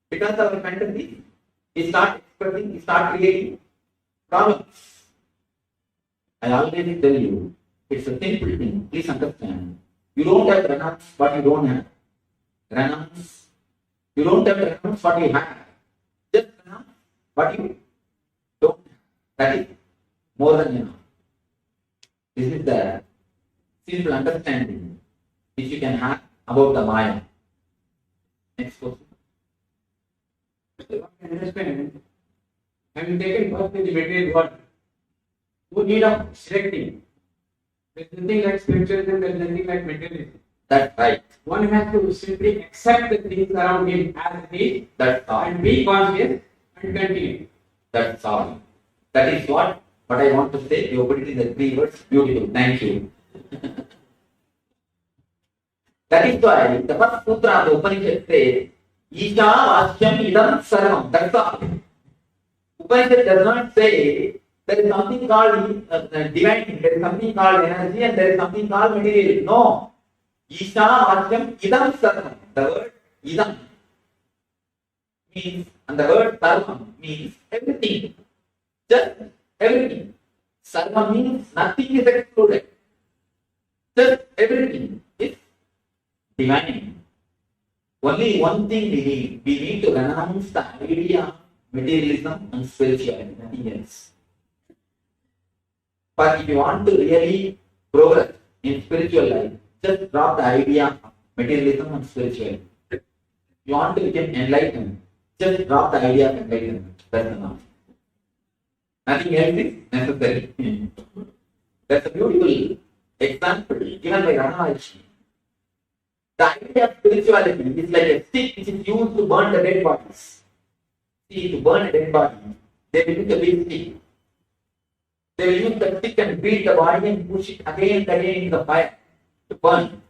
Because our fantasy, we start expressing, we start creating problems. I always tell you, it's a simple thing. Please understand. You don't have renounce what you don't have. Renounce. You don't have renounce what you have. Just renounce what you don't have. That is more than enough. This is the simple understanding which you can have about the Maya. Next question. Understand, having taken first in the material world, no need of selecting. There is nothing like spiritualism, there is nothing like materialism. That's right. One has to simply accept the things around him as it is That's all. and be conscious and continue. That's all. That is what I want to say. You put it in the 3 words. Beautiful. Thank you. That is why the first sutra of the Upanishad says, Isha Vashyam Idam Sarvam. That's all. Upanishad does not say there is something called divine, there is something called energy, and there is something called material. No. Isha Vashyam Idam Sarvam. The word Idam means, and the word Sarvam means everything. Just everything. Sarvam means nothing is excluded. Just everything is divine. Only one thing we need to renounce the idea of materialism and spirituality, nothing else. But if you want to really progress in spiritual life, just drop the idea of materialism and spirituality. You want to become enlightened, just drop the idea of enlightenment. That's enough. Nothing else is necessary. That's a beautiful example given by Rana Maharshi. The idea of spirituality is like a stick which is used to burn the dead bodies. See, to burn a dead body, they will use a big stick. They will use the stick and beat the body and push it again and again into the fire to burn.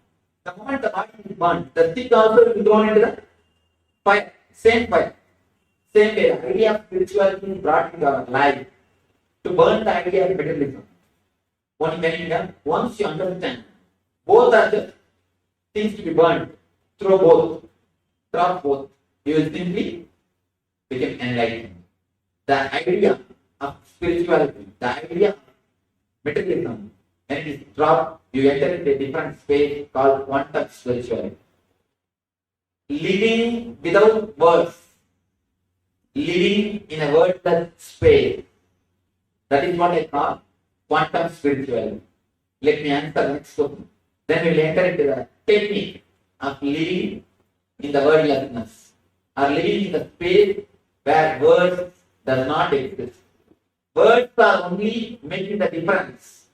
The moment the body is burnt, the stick also will be thrown into the fire. Same fire. Same way, the idea of spirituality is brought into our life to burn the idea of materialism. Once you understand, both are just things to be burned, throw both, drop both, you will simply become enlightened. The idea of spirituality, the idea of materialism, when it is dropped, you enter into a different space called quantum spirituality. Living without words, living in a wordless space, that is what I call quantum spirituality. Let me answer the next question. Then we will enter into the technique of living in the wordlessness, or living in the space where words does not exist. Words are only making the difference.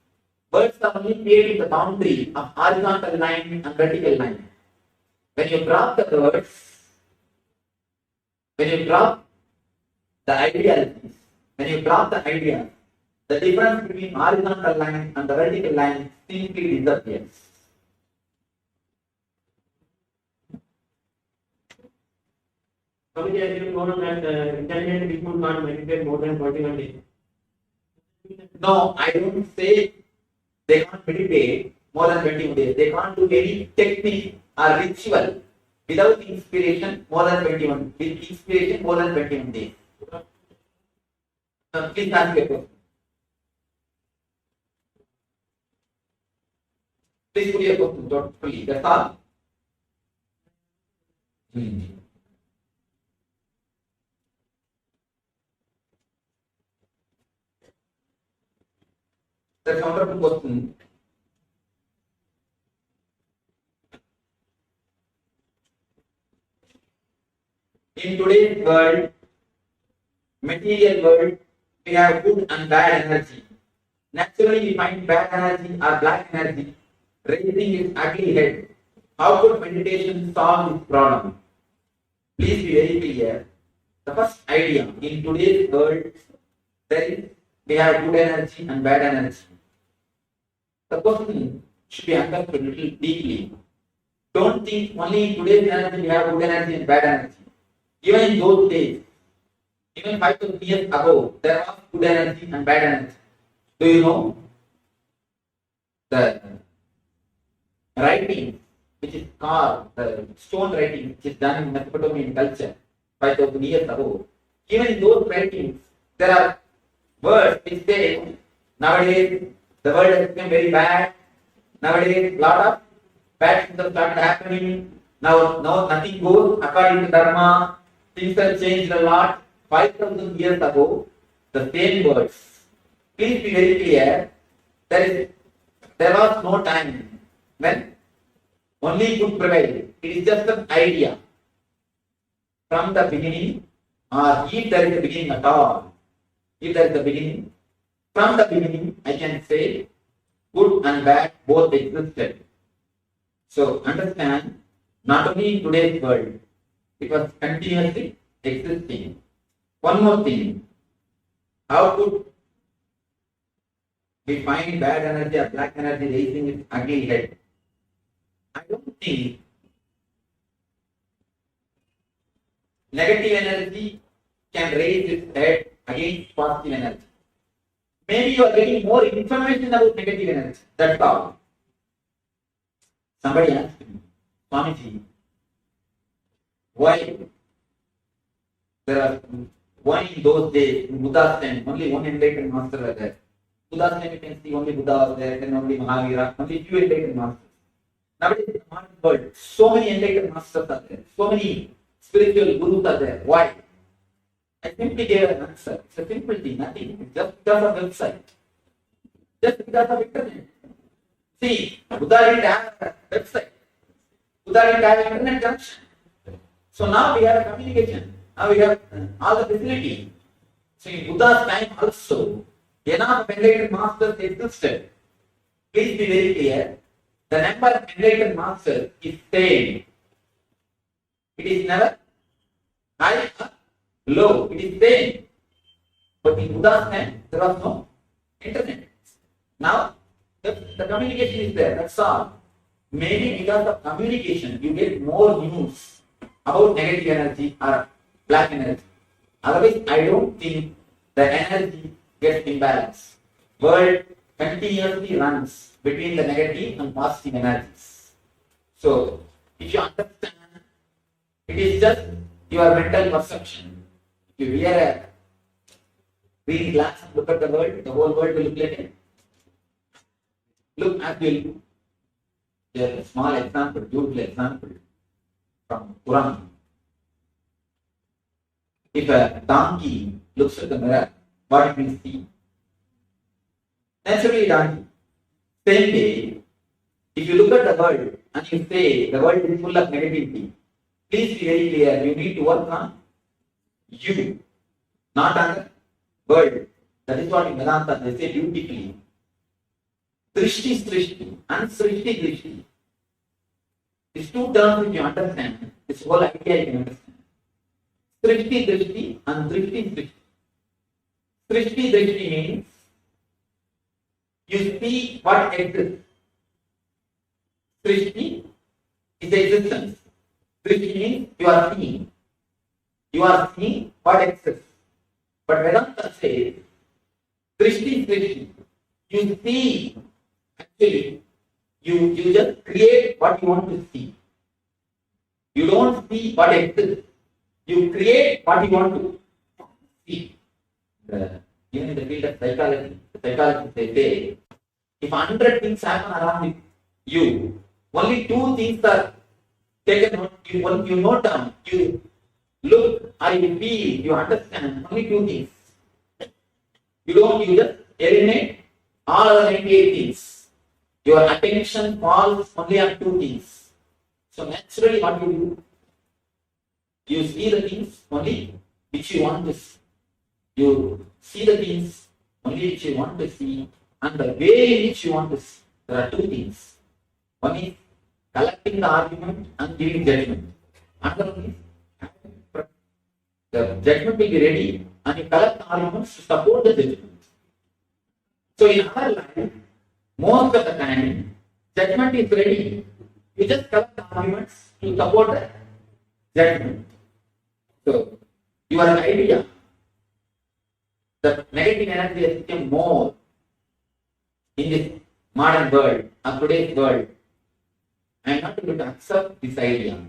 Words are only creating the boundary of horizontal line and vertical line. When you drop the words, when you drop the idealities, when you drop the ideas, the difference between horizontal line and the vertical line simply disappears. Coming as you told that intelligent people can't meditate more than 41 days. No, I don't say they can't meditate more than 21 days. They can't do any technique or ritual without inspiration more than 21. With inspiration more than 21 days. Please ask your question. Please put your question thoughtfully. That's all. That's a wonderful question. In today's world, material world, we have good and bad energy. Naturally, we find bad energy or black energy raising its ugly head. How could meditation solve this problem? Please be very clear. The first idea in today's world, we have good energy and bad energy. The question should be understood a little deeply. Don't think only in today's energy we have good energy and bad energy. Even in those days, even 5,000 years ago, there was good energy and bad energy. Do you know the writing which is carved, the stone writing which is done in Mesopotamian culture 5,000 years ago? Even in those writings, there are words which say nowadays the world has become very bad. Nowadays, a lot of bad things have started happening. Now nothing goes according to Dharma. Things have changed a lot. 5,000 years ago, the same words. Please be very clear. There was no time when only good prevailed. It is just an idea. From the beginning, or if there is a beginning at all, if there is a beginning, from the beginning, I can say good and bad both existed. So understand, not only in today's world, it was continuously existing. One more thing, how could we find bad energy or black energy raising its ugly head? I don't think negative energy can raise its head against positive energy. Maybe you are getting more information about negative energy. That's all. Somebody asked me, Swamiji, why in those days, in Buddha's time, only one enlightened master was there. Buddha's time you can see only Buddha was there, then only Mahavira, only few enlightened masters. Nowadays in the modern world, so many enlightened masters are there, so many spiritual gurus are there. Why? I simply gave an answer. It's a simple thing, nothing. It's just because of website. Just because of internet. See, Buddha didn't have a website. Buddha didn't have internet connection. So now we have communication. Now we have all the facility. So in Buddha's time also, enough enlightened masters existed. Please be very clear. The number of enlightened masters is same. It is never high or low. It is same. But in Buddha's time, there was no internet. Now, the communication is there. That's all. Maybe because of communication, you get more news about negative energy or black energy. Otherwise, I don't think the energy gets imbalanced. World continuously runs between the negative and positive energies. So, if you understand, it is just your mental perception. If you wear a green glass and look at the whole world will look like it. Look at you. Here's a small example, beautiful example from Quran. If a donkey looks at the mirror, what it will see? Naturally, donkey. Same way, if you look at the world and you say the world is full of negativity, please be very clear, you need to work on you, not on the world. That is what in Vedanta they say beautifully. Drishti Srishti and Srishti Drishti. These two terms, if you understand, this whole idea you can understand. Srishti Drishti and Drishti Srishti. Srishti Drishti means you see what exists. Srishti is the existence. Drishti means you are seeing. You are seeing what exists. But Vedanta says, Drishti Srishti. You see, actually, you just create what you want to see. You don't see what exists. You create what you want to see. Even in the field of psychology, psychologists they say, if 100 things happen around you, only 2 things are taken note, you note down, you look, or you feel, you understand, only 2 things. You just eliminate all other 98 things. Your attention falls only on 2 things. So naturally what you do? You see the things only which you want to see. You see the things only which you want to see and the way in which you want to see. There are 2 things. One is collecting the argument and giving judgment. Another one is the judgment will be ready and you collect the arguments to support the judgment. So in our life, most of the time, judgment is ready. You just collect the arguments to support the judgment. So, your idea that negative energy has become more in this modern world, or today's world, I am not able to accept this idea.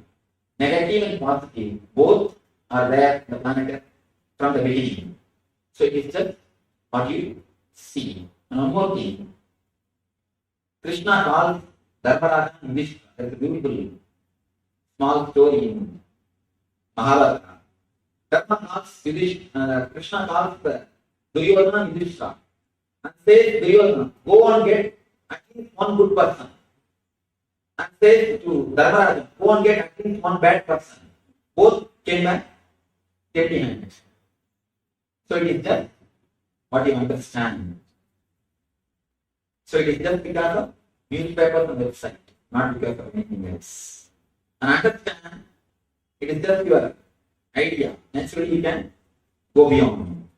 Negative and positive, both are there in the planet Earth from the beginning. So, it is just what you see. And one more thing, Krishna calls Dharmaraja in this, there is a beautiful small story in Mahabharata. Krishna calls Duryodhana Yudhishthira and says, Duryodhana, go and get at least one good person. And says to Dharmaraja, go and get at least one bad person. Both came back empty-handed. So it is just what you understand. So it is just because of newspapers and website, not because of anything else. And understand, it is just your idea. Naturally, you can go beyond.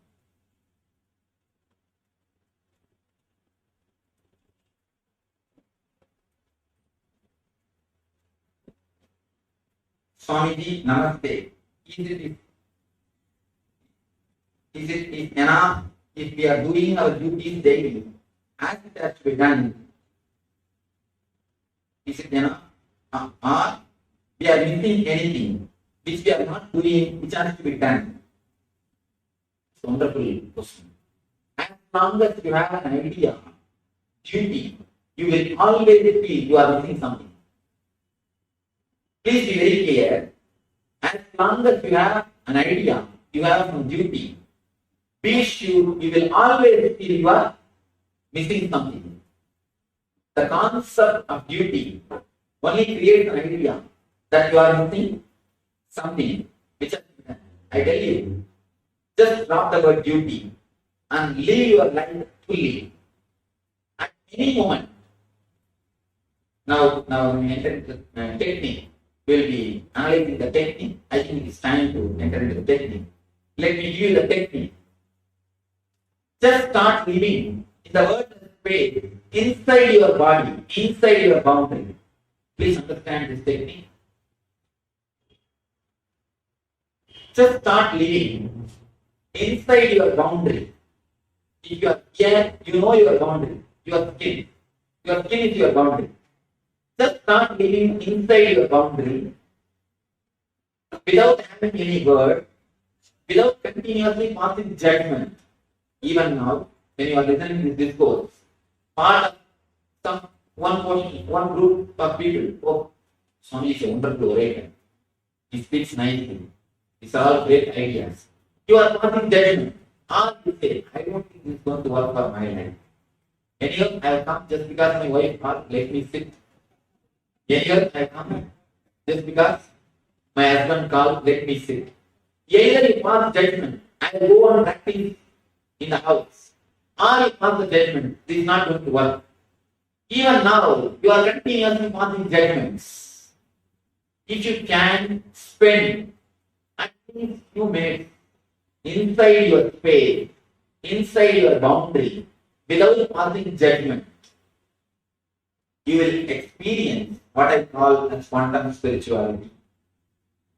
Swamiji, Namaste. Is it enough if we are doing our duties daily as it has to be done? Is it enough? Or we are missing anything which we are not doing, which has to be done? It's a wonderful question. As long as you have an idea, duty, you will always feel you are missing something. Please be very clear. As long as you have an idea, you have some duty, be sure you will always feel you are missing something. The concept of duty only creates an idea that you are missing something which I tell you, just drop the word duty and live your life fully at any moment. Now when we enter into the technique, we'll be analyzing the technique. I think it's time to enter into the technique. Let me give you the technique. Just start living in the word space inside your body, inside your boundary. Please understand this technique. Just start living inside your boundary. If you are here, you know your boundary, your skin. Your skin is your boundary. Just start living inside your boundary without having any word, without continuously passing judgment. Even now, when you are listening to this discourse, part of one group of people, oh, Swami is a wonderful orator. He speaks nicely. These are all great ideas. You are passing judgment. All you say, I don't think this is going to work for my life. Anyhow, I have come just because my wife asked, let me sit. Anyhow, I have come just because my husband called, let me sit. Either you pass judgment, I will go on practice in the house. Or you pass the judgment, this is not going to work. Even now, you are continuously passing judgments. If you can spend at least few minutes inside your space, inside your boundary, without passing judgment, you will experience what I call as quantum spirituality.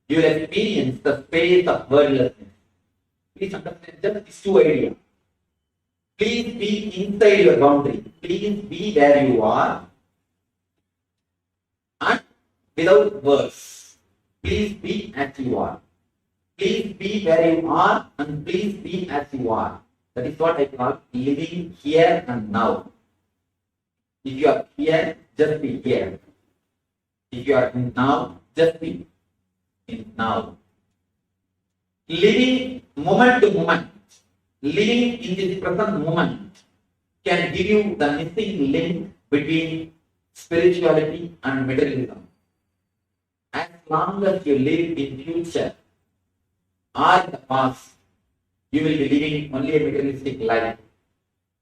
You will experience the space of wordlessness. Please understand just these two ideas. Please be inside your boundary. Please be where you are and without words. Please be as you are. Please be where you are and please be as you are. That is what I call living here and now. If you are here, just be here. If you are in now, just be in now. Living moment to moment, living in this present moment can give you the missing link between spirituality and materialism. As long as you live in future or in the past, you will be living only a materialistic life.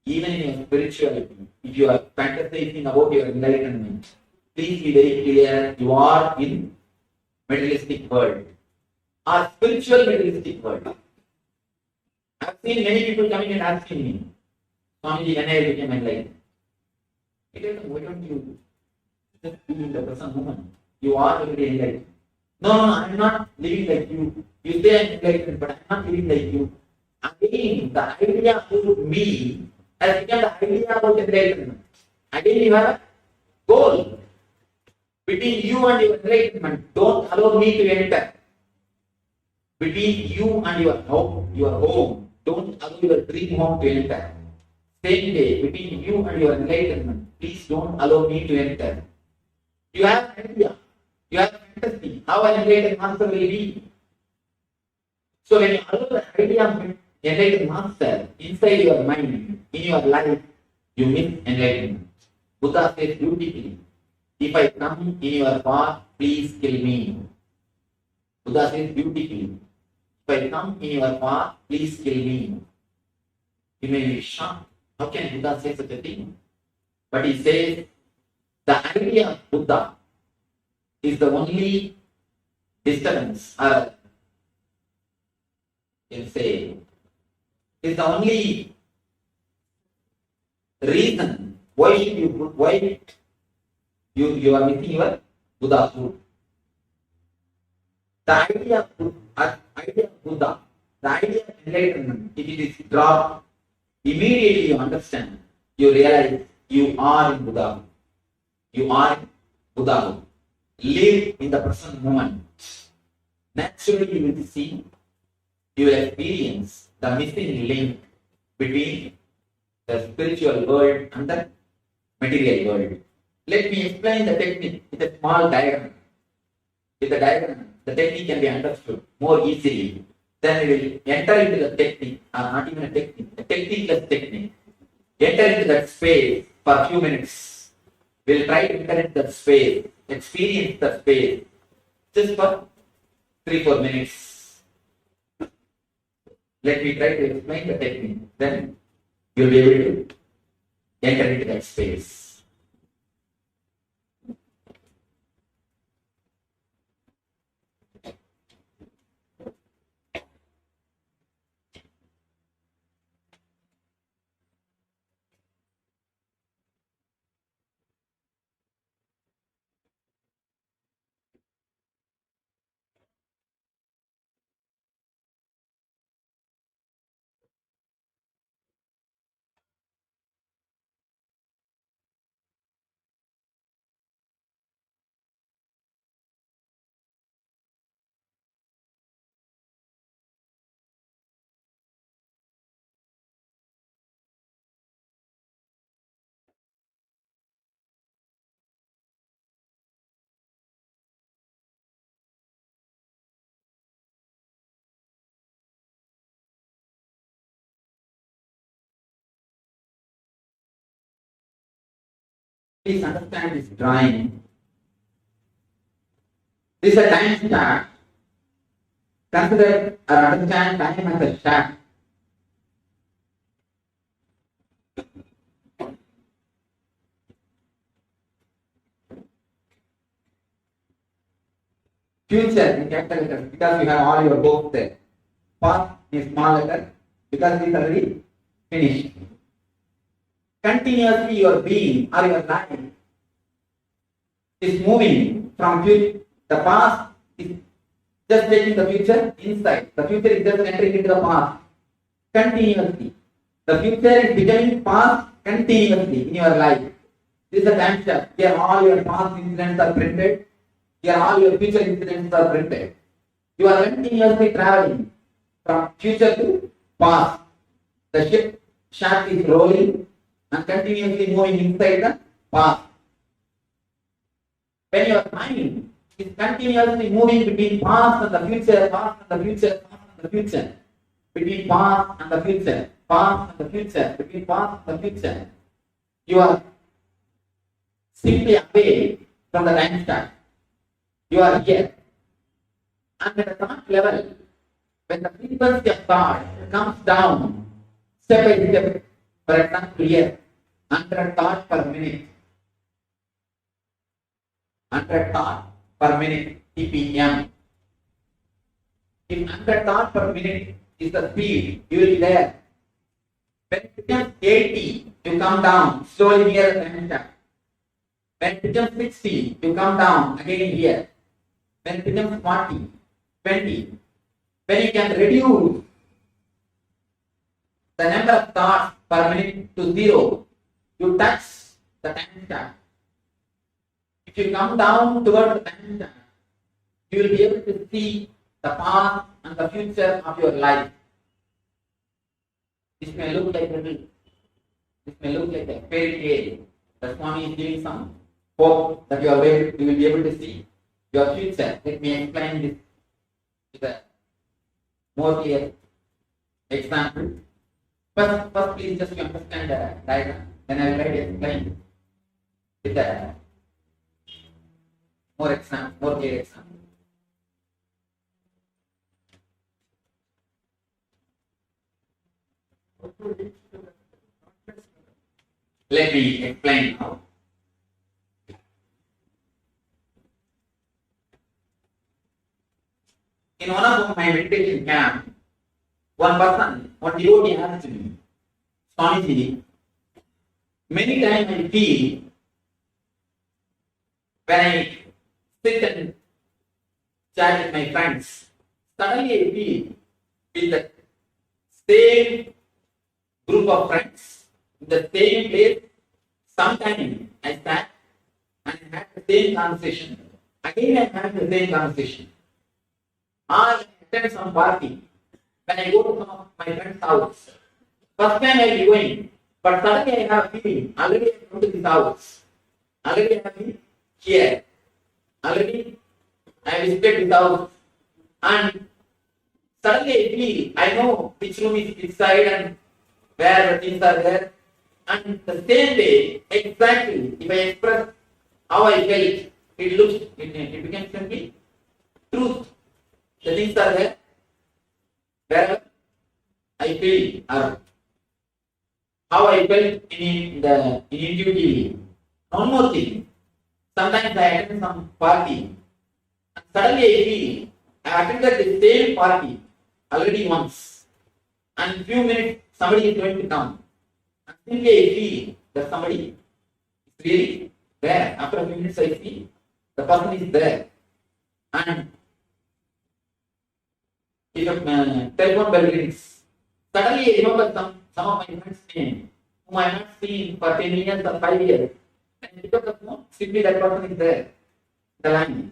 Even in your spirituality, if you are fantasizing about your enlightenment, please be very clear, you are in materialistic world or spiritual materialistic world. I have seen many people coming and asking me, Swamiji, when I became enlightened? I tell them, why don't you just be in the present moment? You are already enlightened. No, I am not living like you. You say I am enlightened, but I am not living like you. Again, the idea of me has become the idea of enlightenment. Again, you have a goal between you and your enlightenment. Don't allow me to enter. Between you and your home, don't allow your dream home to enter. Same day, between you and your enlightenment, please don't allow me to enter. You have an idea, you have fantasy, how an enlightened master will be. So when you allow the idea of enlightened master inside your mind, in your life, you miss enlightenment. Buddha says beautifully, if I come in your path, please kill me. Buddha says beautifully, if I come in your path, please kill me. You may be shocked. How can Buddha say such a thing? But he says, the idea of Buddha is the only disturbance, or you say, is the only reason why you are missing your Buddhahood. The idea of Buddha, the idea of enlightenment, if it is dropped, immediately you understand, you realize you are in Buddha. You are in Buddha. Live in the present moment. Naturally, you will see, you will experience the missing link between the spiritual world and the material world. Let me explain the technique with a small diagram. With the diagram, the technique can be understood more easily. Then we will enter into the technique, or not even a techniceless technique. Enter into that space for a few minutes. We'll try to enter into that space, experience the space, just for 3-4 minutes. Let me try to explain the technique. Then you'll be able to enter into that space. Please understand this drawing. This is a time chart. Consider or understand time as a chart. Future in capital letters because you have all your books there. Past in small letter because it is already finished. Continuously your being or your life is moving from future. The past is just taking the future inside. The future is just entering into the past continuously. The future is becoming past continuously in your life. This is a time step. Here all your past incidents are printed. Here all your future incidents are printed. You are continuously traveling from future to past. The ship shaft is rolling and continuously moving inside the past. When your mind is continuously moving between past and the future, past and the future, past and the future, between past and the future, past and the future, between past and the future, you are simply away from the time start. You are here. And at the thought level, when the frequency of thought comes down, step by step, for example here, 100 thoughts per minute. 100 thoughts per minute, TPM. If 100 thoughts per minute is the speed, you will be there. When it becomes 80, you come down, slowly near the time start. When it becomes 60, you come down, again here. When it becomes 40, 20, when you can reduce the number of thoughts per minute to 0, you touch the time start. If you come down towards the time start, you will be able to see the past and the future of your life. This may look like a fairy tale. The Swami is giving some hope that you will be able to see your future. Let me explain this with a more clear example. First, please just to understand the diagram. Then I will try to explain with a more clear example. Let me explain how. In one of my meditation camp, one devotee asked me, Swamiji, many times I feel when I sit and chat with my friends, suddenly I feel with the same group of friends, in the same place, sometimes I sat and I had the same conversation. Again I had the same conversation. Or I attend some party. When I go to some of my friend's house, first time I will be going, but suddenly I have a feeling, already I have come to this house, already I have been here, already I have visited this house, and suddenly I feel, I know which room is which side and where the things are there, and the same way, exactly, if I express how I felt, it becomes simply truth. The things are there. Wherever I feel or how I felt in intuitively. One more thing. Sometimes I attend some party and suddenly I feel I attended the same party already once. And in few minutes somebody is going to come. And simply I feel that somebody is really there. After a few minutes I feel the person is there. And if a telephone bell rings, suddenly I remember some of my friends' name, whom I have not seen for 10 years or 5 years. And I pick up the phone, simply that person is there, the line.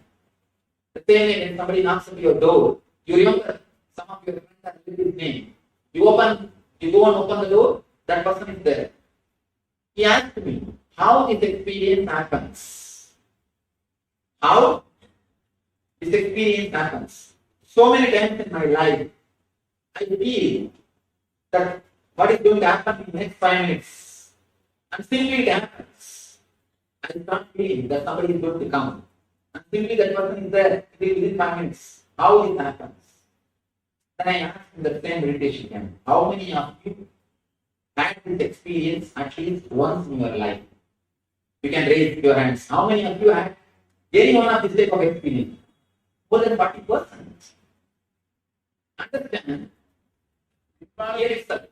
The same way when somebody knocks at your door, you remember some of your friends are his name. You go and open the door, that person is there. He asked me how this experience happens. How this experience happens. So many times in my life, I feel that what is going to happen in the next 5 minutes. And simply it happens. I start feeling that somebody is going to come. And simply that person is there within 5 minutes. How this happens? Then I asked in the same meditation camp, how many of you had this experience at least once in your life? You can raise your hands. How many of you had any one of this type of experience? More than 40%. Understand? Here is the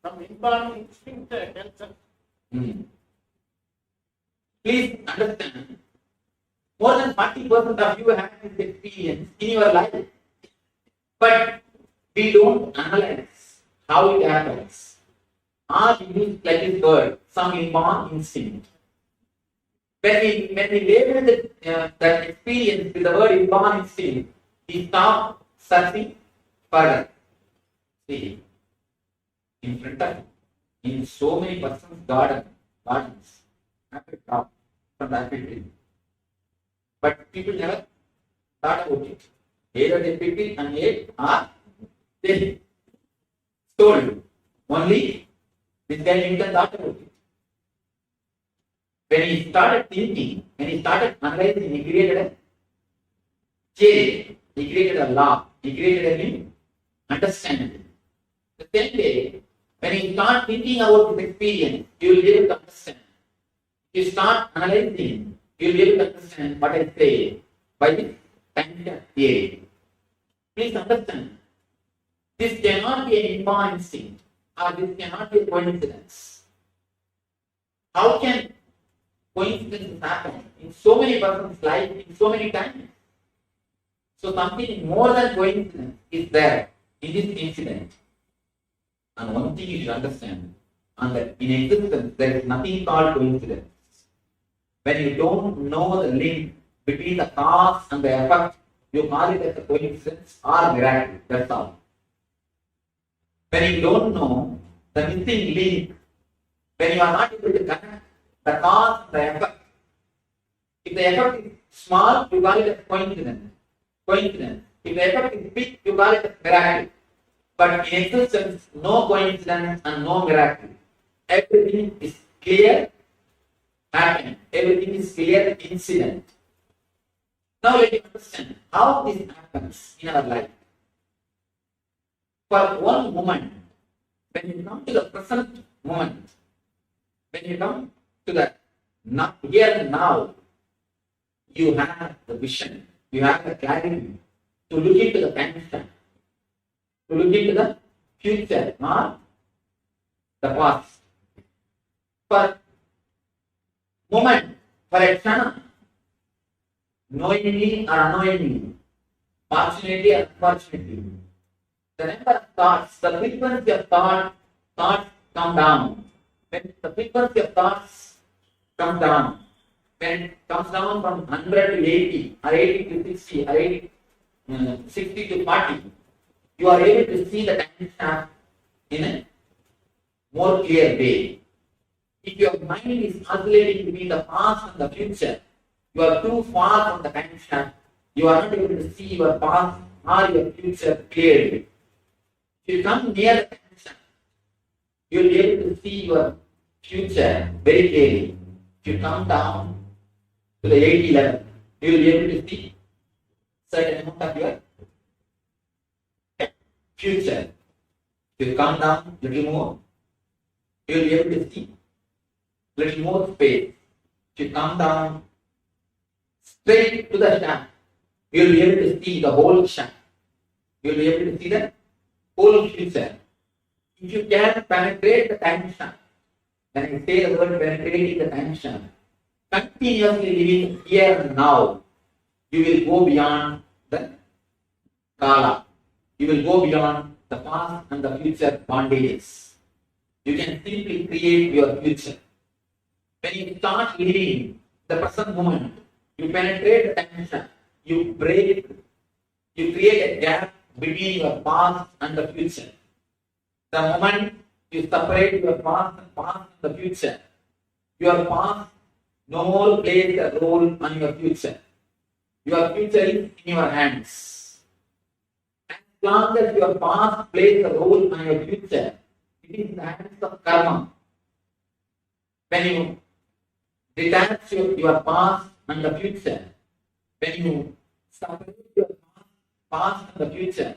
From inborn instinct tells us. Please understand, more than 40% of you have this experience in your life, but we don't analyze how it happens. Or we use like this word, some inborn instinct. When we label that experience with the word inborn instinct, we stop searching further. See, in front of in so many persons' gardens, apple crop from the apple tree. But people never thought about it. Either they picked it and ate or they stole. Only this guy Newton thought about it. When he started thinking, when he started analyzing, he created a theory, he created a law, he created a new understanding. The same way, when you start thinking about this experience, you will be able to understand. If you start analyzing, you will be able to understand what I say by this time theory. Please understand, this cannot be an inborn instinct or this cannot be a coincidence. How can coincidences happen in so many persons' life in so many times? So something more than coincidence is there in this incident. And one thing you should understand, and that in existence there is nothing called coincidence. When you don't know the link between the cause and the effect, you call it as a coincidence or miracle. That's all. When you don't know the missing link, when you are not able to connect the cause and the effect, if the effect is small, you call it as coincidence. If the effect is big, you call it as miracle. But in existence, no coincidence and no miracle. Everything is clear happening. Everything is clear incident. Now let me understand how this happens in our life. For one moment, when you come to the present moment, when you come to the here and now, you have the vision, you have the clarity to look into the past, to look into the future, not the past. For moment, for a kshana, knowingly or unknowingly, fortunately or unfortunately, the number of thoughts, the frequency of thoughts come down. When the frequency of thoughts comes down, when it comes down from 100 to 80, or 80 to 60, or 60 to 40, you are able to see the time shaft in a more clear way. If your mind is oscillating between the past and the future, you are too far from the time shaft. You are not able to see your past or your future clearly. If you come near the time shaft, you will be able to see your future very clearly. If you come down to the 80 level, you will be able to see certain amount of your future. If you come down a little more, you will be able to see little more space. If you come down straight to the shaft, you will be able to see the whole shaft. You will be able to see the whole future. If you can penetrate the time shaft, when I say the word penetrating the time shaft, continuously living here and now, you will go beyond the Kala. You will go beyond the past and the future bondages. You can simply create your future. When you start living the present moment, you penetrate the time shaft, you break, you create a gap between your past and the future. The moment you separate your past and the future, your past no more plays a role on your future. Your future is in your hands. As long as your past plays a role on your future, it is in the hands of karma. When you detach your past and the future, when you separate your past and the future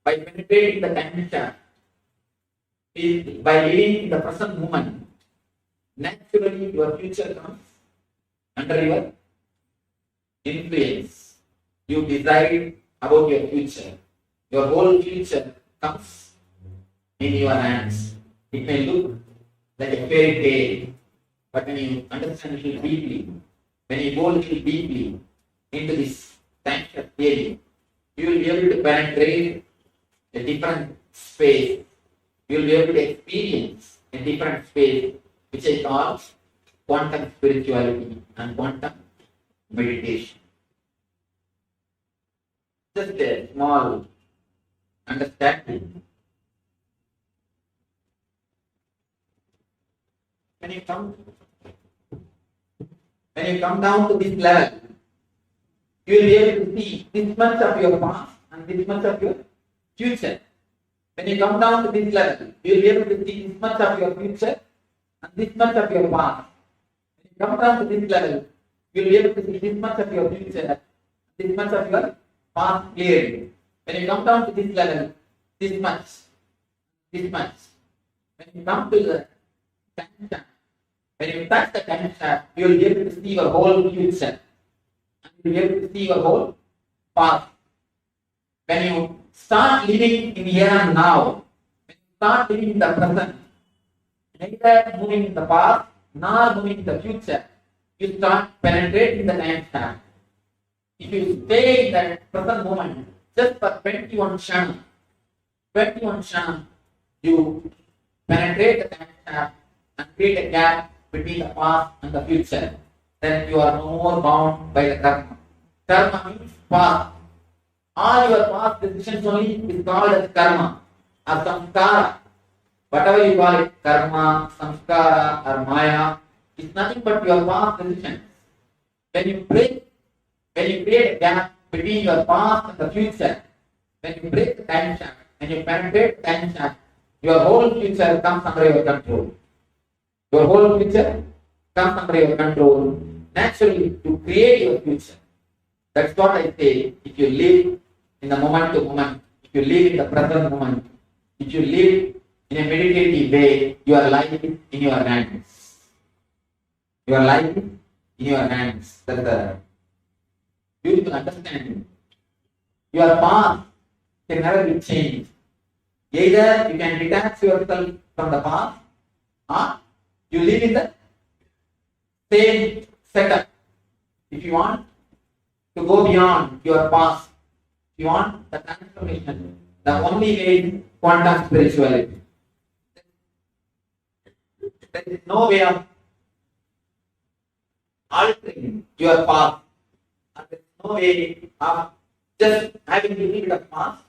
by penetrating the time shaft, by living in the present moment, naturally your future comes under your influence. You decide about your future. Your whole future comes in your hands. It may look like a fairy tale, but when you understand it deeply, when you go a little deeply into this time shaft theory, you will be able to penetrate a different space. You will be able to experience a different space, which I call quantum spirituality and quantum meditation. Just a small understanding. When you come down to this level, you will be able to see this much of your past and this much of your future. When you come down to this level, you will be able to see this much of your future and this much of your past. When you come down to this level, you will be able to see this much of your future, this much of your past clearly. When you come down to this level, this much. When you come to the time shaft, when you touch the time shaft, you will be able to see your whole future. And you will be able to see your whole past. When you start living in here and now, when you start living in the present, neither moving in the past nor moving in the future, you start penetrating the time shaft. If you stay in that present moment just for 21 shana, you penetrate the time shaft and create a gap between the past and the future, then you are no more bound by the karma. Karma means past. All your past decisions only is called as karma or samskara. Whatever you call it, karma, samskara or maya, is nothing but your past decisions. When you create a gap between your past and the future, when you break the time shaft and you penetrate the time shaft, your whole future comes under your control. Your whole future comes under your control. Naturally, to create your future. That's what I say. If you live in the moment to moment, if you live in the present moment, if you live in a meditative way, your life is in your hands. Your life is in your hands. That's the beautiful understanding. Your past can never be changed. Either you can detach yourself from the past, or you live in the same setup. If you want to go beyond your past, if you want the transformation, the only way is quantum spirituality. There is no way of altering your past. There is no way of just having a little bit of past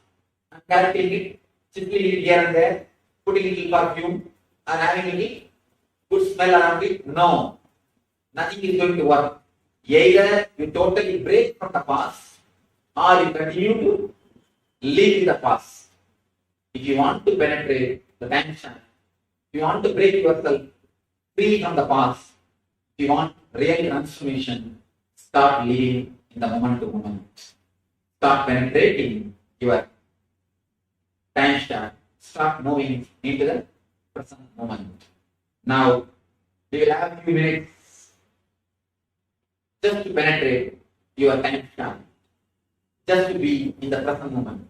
and correcting it, chiseling it here and there, putting a little perfume, or having a little good smell around it. No. Nothing is going to work. Either you totally break from the past, or you continue to live in the past. If you want to penetrate the time shaft, if you want to break yourself free from the past, if you want real transformation, start living in the moment to moment. Start penetrating your time stamp, start moving into the present moment. Now, we will have a few minutes just to penetrate your time stamp, just to be in the present moment.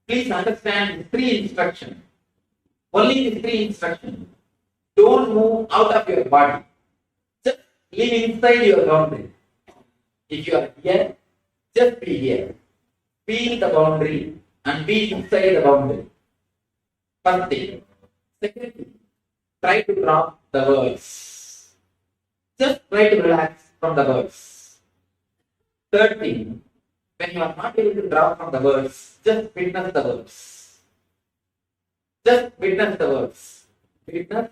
Please understand the three instructions. Only the three instructions. Don't move out of your body. Just live inside your boundary. If you are here, just be here. Feel the boundary and be inside the boundary. First thing. Second thing, try to drop the words. Just try to relax from the words. Third thing, when you are not able to drop from the words, just witness the words. Just witness the words. Witness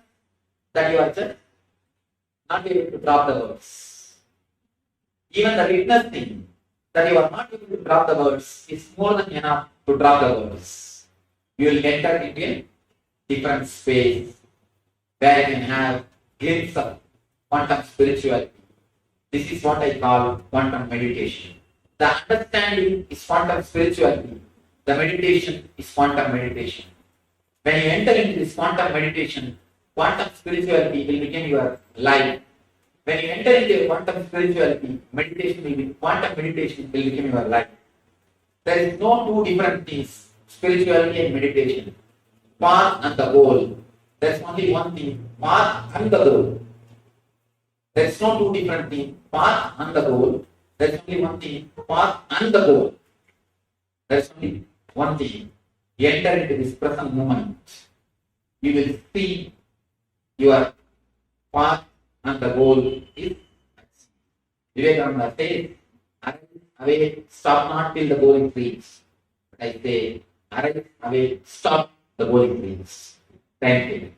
that you are just not able to drop the words. Even the witness thing that you are not able to drop the words is more than enough to drop the words. You will enter into a different space where you can have glimpse of quantum spirituality. This is what I call quantum meditation. The understanding is quantum spirituality. The meditation is quantum meditation. When you enter into this quantum meditation, quantum spirituality will become your life. When you enter into quantum spirituality, quantum meditation will become your life. There is no two different things, spirituality and meditation. Path and the goal. There is only one thing, path and the goal. There is no two different things, path and the goal. There is only one thing, path and the goal. There is only one thing. You enter into this present moment. You will see your path and the goal is. Vivekananda says, arise away, stop not till the goal is reached. But I say, arise away, stop, the goal is reached. Thank you.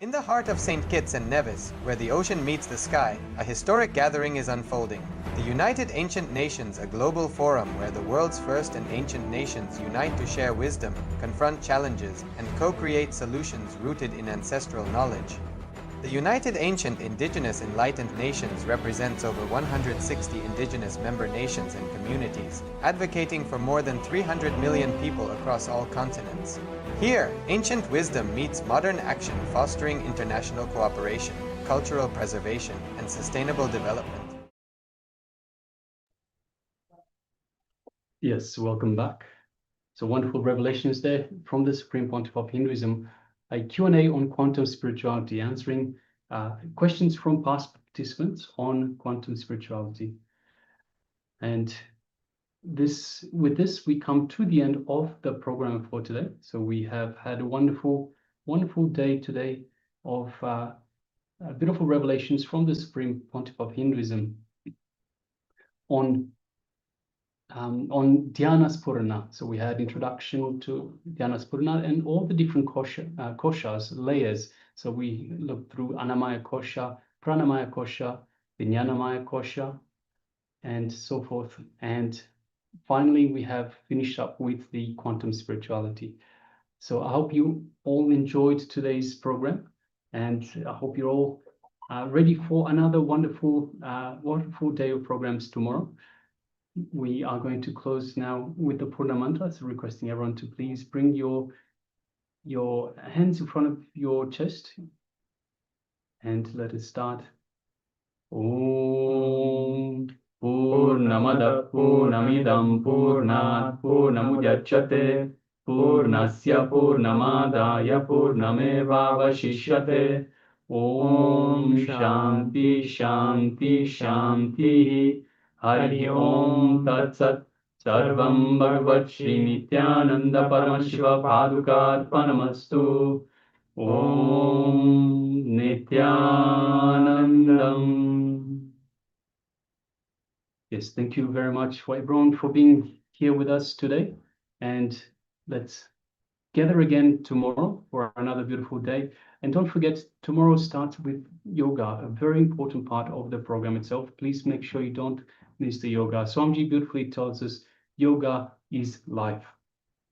In the heart of St. Kitts and Nevis, where the ocean meets the sky, a historic gathering is unfolding. The United Ancient Nations, a global forum where the world's first and ancient nations unite to share wisdom, confront challenges, and co-create solutions rooted in ancestral knowledge. The United Ancient Indigenous Enlightened Nations represents over 160 indigenous member nations and communities, advocating for more than 300 million people across all continents. Here, ancient wisdom meets modern action, fostering international cooperation, cultural preservation, and sustainable development. Yes, welcome back. So wonderful revelations there from the Supreme Pontiff of Hinduism. A Q&A on quantum spirituality, answering questions from past participants on quantum spirituality. And with this, we come to the end of the program for today. So we have had a wonderful day today of beautiful revelations from the Supreme Pontiff of Hinduism on Dhyana Spurana. So we had introduction to Dhyana Spurana and all the different koshas, layers. So we looked through Annamaya Kosha, Pranamaya Kosha, Vijnanamaya Kosha, and so forth. And finally, we have finished up with the quantum spirituality. So I hope you all enjoyed today's program, and I hope you're all ready for another wonderful day of programs tomorrow. We are going to close now with the Purna Mantra, so requesting everyone to please bring your hands in front of your chest, and let us start. Om Purnamada Purnamidam Purnat Purnamudachyate Purnasya Purnamadaya Purnamevavashishyate. Om Shanti Shanti Shanti. Hari Om Tat Sat. Sarvam Bhagavat Shri Nithyananda Paramashiva Padukarpanamastu. Om Nithyanandam. Yes, thank you very much for everyone for being here with us today. And let's gather again tomorrow for another beautiful day. And don't forget, tomorrow starts with yoga, a very important part of the program itself. Please make sure you don't miss the yoga. Swamiji beautifully tells us yoga is life.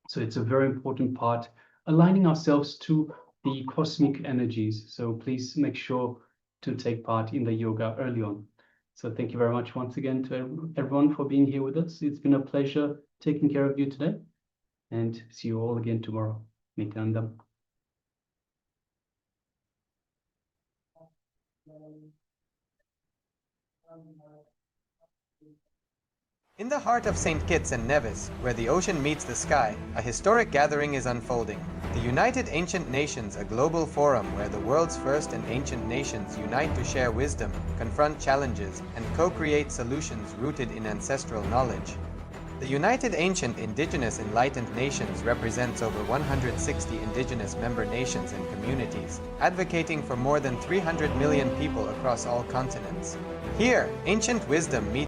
So it's a very important part, aligning ourselves to the cosmic energies. So please make sure to take part in the yoga early on. So thank you very much once again to everyone for being here with us. It's been a pleasure taking care of you today, and see you all again tomorrow. Nithyananda. In the heart of St. Kitts and Nevis, where the ocean meets the sky, a historic gathering is unfolding. The United Ancient Nations, a global forum where the world's first and ancient nations unite to share wisdom, confront challenges, and co-create solutions rooted in ancestral knowledge. The United Ancient Indigenous Enlightened Nations represents over 160 indigenous member nations and communities, advocating for more than 300 million people across all continents. Here, ancient wisdom meets